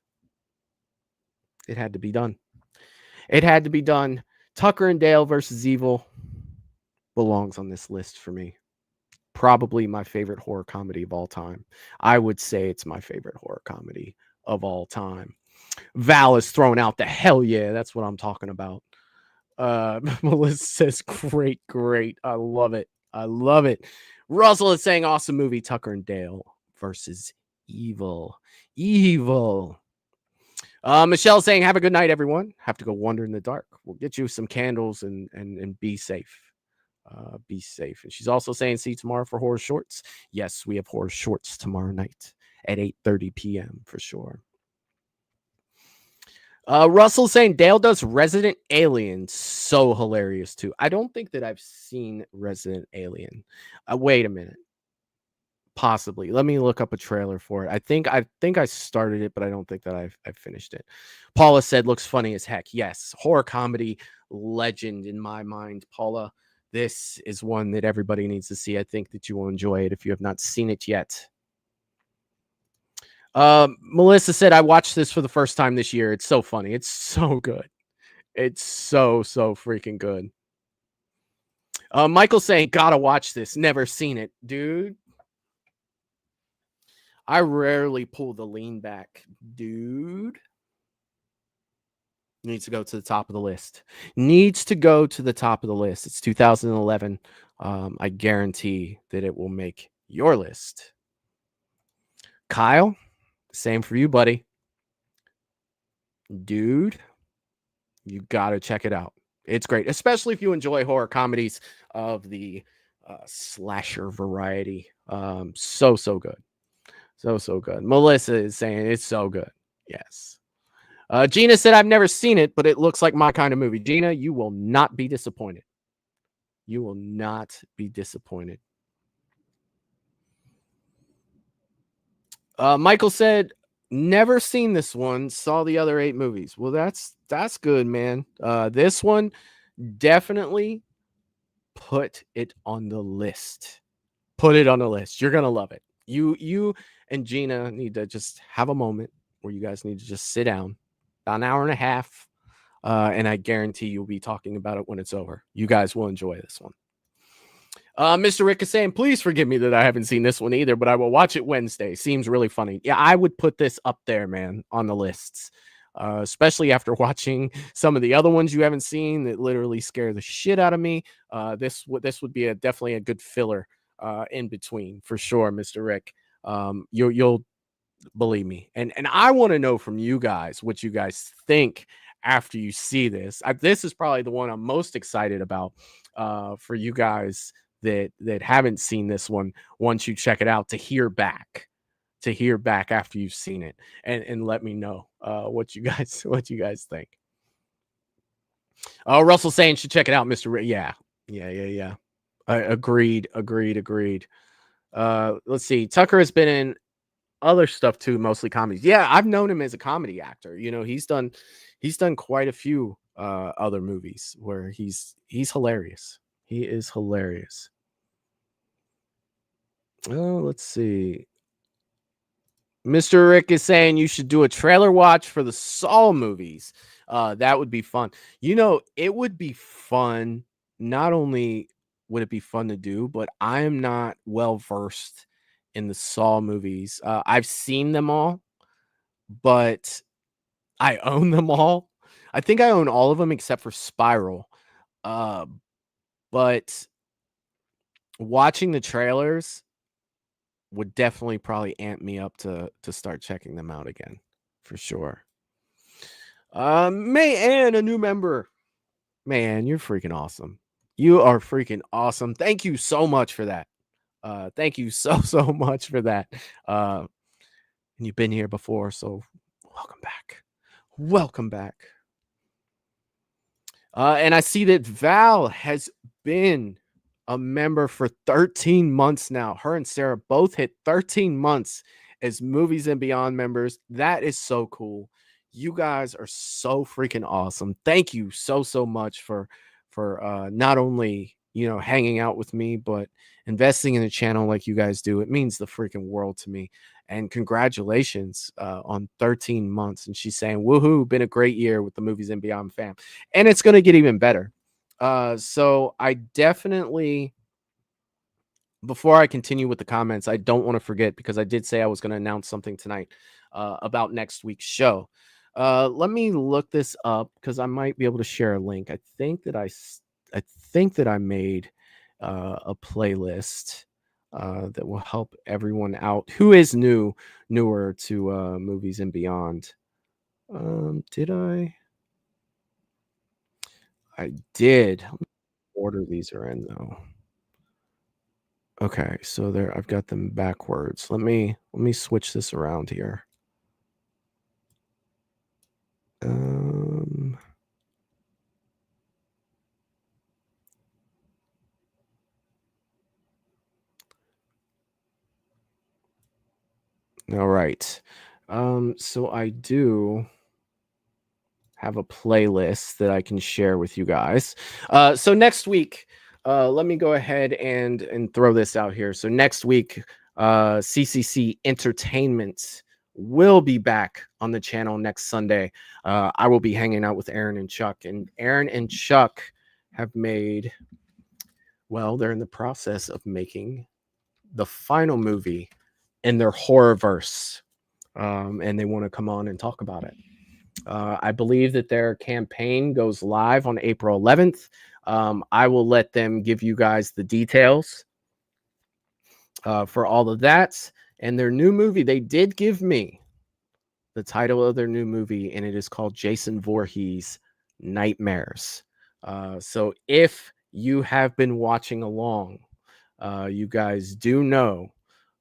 It had to be done. It had to be done. Tucker and Dale versus Evil belongs on this list for me. Probably my favorite horror comedy of all time. I would say it's my favorite horror comedy of all time. Val is throwing out the hell yeah. That's what I'm talking about. Melissa says, great. I love it. Russell is saying, awesome movie, Tucker and Dale versus Evil. Michelle saying, have a good night, everyone. Have to go wander in the dark. We'll get you some candles and be safe. Be safe. And she's also saying, see you tomorrow for horror shorts. Yes, we have horror shorts tomorrow night at 8:30 p.m. for sure. Russell saying Dale does Resident Alien. So hilarious too. I don't think that I've seen Resident Alien. Wait a minute. Possibly. Let me look up a trailer for it. I think I started it, but I don't think that I've finished it. Paula said looks funny as heck. Yes, horror comedy legend in my mind. Paula, this is one that everybody needs to see. I think that you will enjoy it if you have not seen it yet. Melissa said I watched this for the first time this year. It's so funny. It's so good. It's so freaking good. Michael saying, gotta watch this. Never seen it, dude. I rarely pull the lean back, dude. Needs to go to the top of the list. Needs to go to the top of the list. It's 2011. I guarantee that it will make your list. Kyle, same for you, buddy. Dude, you gotta check it out. It's great, especially if you enjoy horror comedies of the slasher variety. So good. So good. Melissa is saying it's so good. Yes. Gina said, I've never seen it, but it looks like my kind of movie. Gina, you will not be disappointed. You will not be disappointed. Michael said, never seen this one, saw the other 8 movies. Well, that's good, man. This one, definitely put it on the list. Put it on the list. You're gonna love it. You and Gina need to just have a moment where you guys need to just sit down, about an hour and a half, and I guarantee you'll be talking about it when it's over. You guys will enjoy this one. Mr. Rick is saying, please forgive me that I haven't seen this one either, but I will watch it Wednesday. Seems really funny. Yeah, I would put this up there, man, on the lists, especially after watching some of the other ones you haven't seen that literally scare the shit out of me. This would be definitely a good filler in between for sure, Mr. Rick. You'll believe me, and I want to know from you guys what you guys think after you see this. This is probably the one I'm most excited about for you guys that haven't seen this one. Once you check it out, to hear back after you've seen it, and let me know what you guys think. Russell saying should check it out, Mr. Rick. Yeah. Agreed. Let's see. Tucker has been in other stuff too, mostly comedies. Yeah, I've known him as a comedy actor. You know, he's done quite a few other movies where he's hilarious. He is hilarious. Oh, let's see. Mr. Rick is saying you should do a trailer watch for the Saw movies. That would be fun. You know, it would be fun. Not only would it be fun to do, but I am not well versed in the Saw movies. I've seen them all, but I own them all. I think I own all of them except for Spiral. But watching the trailers would definitely probably amp me up to start checking them out again, for sure. Mayanne, a new member. Man, you're freaking awesome. You are freaking awesome. Thank you so much for that. Thank you so much for that. And you've been here before, so welcome back. Welcome back. And I see that Val has been a member for 13 months now. Her and Sarah both hit 13 months as Movies and Beyond members. That is so cool. You guys are so freaking awesome. Thank you so much for not only, you know, hanging out with me, but investing in the channel like you guys do. It means the freaking world to me. And congratulations on 13 months. And she's saying, woohoo, been a great year with the Movies and Beyond fam. And it's going to get even better. So I definitely, before I continue with the comments, I don't want to forget, because I did say I was going to announce something tonight about next week's show. Let me look this up, because I might be able to share a link. I think that I made a playlist that will help everyone out who is newer to Movies and Beyond. Did I did. Let me order these are in though. Okay, so there I've got them backwards. Let me switch this around here. All right. So I do have a playlist that I can share with you guys. So next week, let me go ahead and throw this out here. So next week, CCC Entertainment will be back on the channel next Sunday. I will be hanging out with Aaron and Chuck, and Aaron and Chuck have made Well, they're in the process of making the final movie in their horror verse, and they want to come on and talk about it. I believe that their campaign goes live on April 11th. I will let them give you guys the details for all of that. And their new movie, they did give me the title of their new movie, and it is called Jason Voorhees Nightmares. So if you have been watching along, you guys do know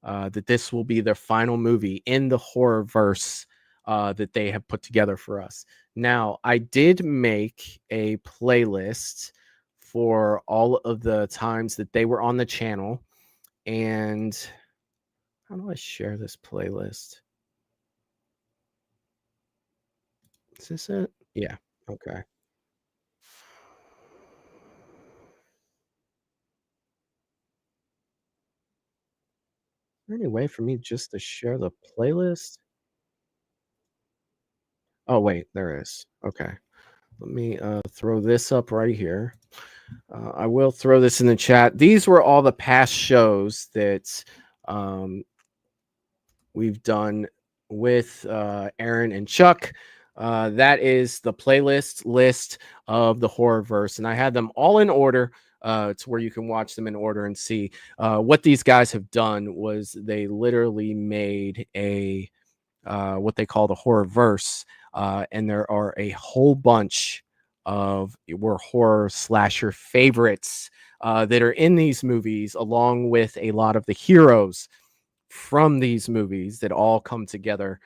that this will be their final movie in the horror verse that they have put together for us. Now, I did make a playlist for all of the times that they were on the channel. And how do I share this playlist? Is this it? Yeah. Okay. Is there any way for me just to share the playlist? Oh, wait, there is. Okay. Let me throw this up right here. I will throw this in the chat. These were all the past shows that we've done with Aaron and Chuck. That is the playlist list of the horror verse, and I had them all in order to where you can watch them in order and see what these guys have done. Was they literally made a what they call the horror verse, and there are a whole bunch of were horror slasher favorites that are in these movies, along with a lot of the heroes from these movies that all come together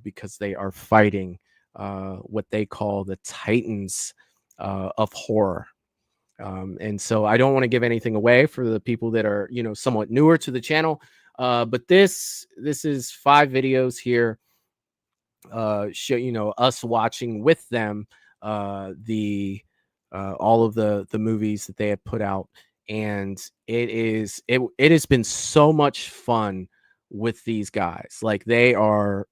because they are fighting what they call the titans of horror. And so I don't want to give anything away for the people that are, somewhat newer to the channel. But this is 5 videos here show us watching with them the all of the movies that they have put out, and it has been so much fun with these guys. Like they're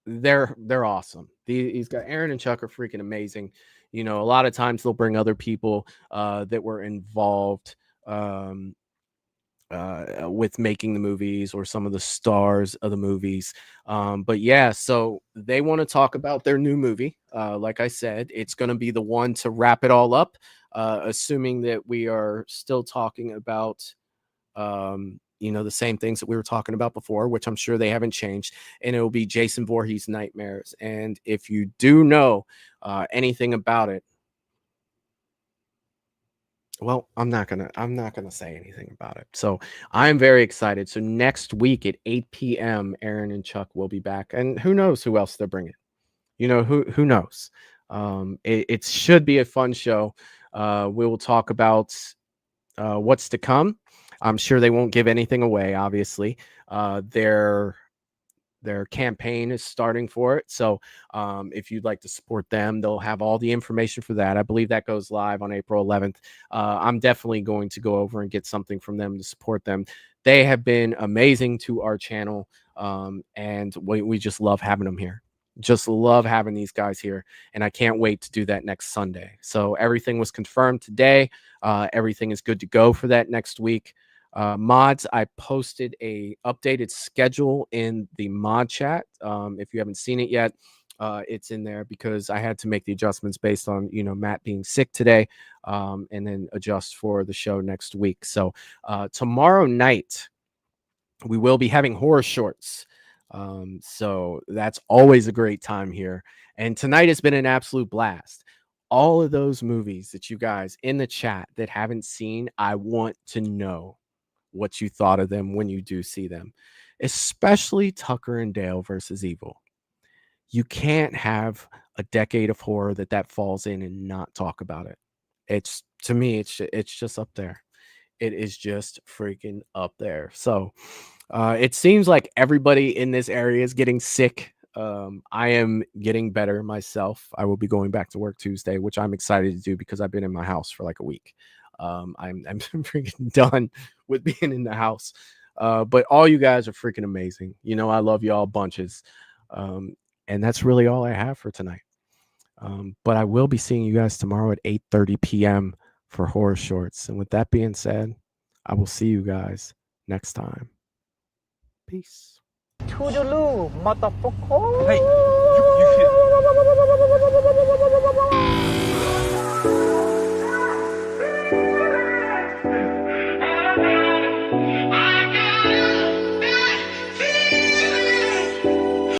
awesome. These guys, Aaron and Chuck, are freaking amazing. A lot of times they'll bring other people that were involved with making the movies, or some of the stars of the movies. But yeah, so they want to talk about their new movie. Like I said, it's going to be the one to wrap it all up, assuming that we are still talking about the same things that we were talking about before, which I'm sure they haven't changed. And it will be Jason Voorhees Nightmares. And if you do know anything about it, well, I'm not gonna say anything about it. So I'm very excited. So next week at 8 p.m., Aaron and Chuck will be back, and who knows who else they're bringing. Who knows? It should be a fun show. We will talk about what's to come. I'm sure they won't give anything away. Obviously, their campaign is starting for it. So if you'd like to support them, they'll have all the information for that. I believe that goes live on April 11th. I'm definitely going to go over and get something from them to support them. They have been amazing to our channel, and we just love having them here. Just love having these guys here, and I can't wait to do that next Sunday. So everything was confirmed today. Everything is good to go for that next week. Mods, I posted a updated schedule in the mod chat. If you haven't seen it yet, it's in there because I had to make the adjustments based on Matt being sick today, and then adjust for the show next week. So tomorrow night we will be having horror shorts. So that's always a great time here. And tonight has been an absolute blast. All of those movies that you guys in the chat that haven't seen, I want to know what you thought of them when you do see them, especially Tucker and Dale versus Evil. You can't have a decade of horror that falls in and not talk about it. It's, to me, it's just up there. It is just freaking up there. So it seems like everybody in this area is getting sick. I am getting better myself. I will be going back to work Tuesday, which I'm excited to do because I've been in my house for like a week. I'm freaking done with being in the house. But all you guys are freaking amazing. I love you all bunches. And that's really all I have for tonight. But I will be seeing you guys tomorrow at 8:30 p.m. for horror shorts. And with that being said, I will see you guys next time. Peace. Toodaloo, motherfucker. Hey.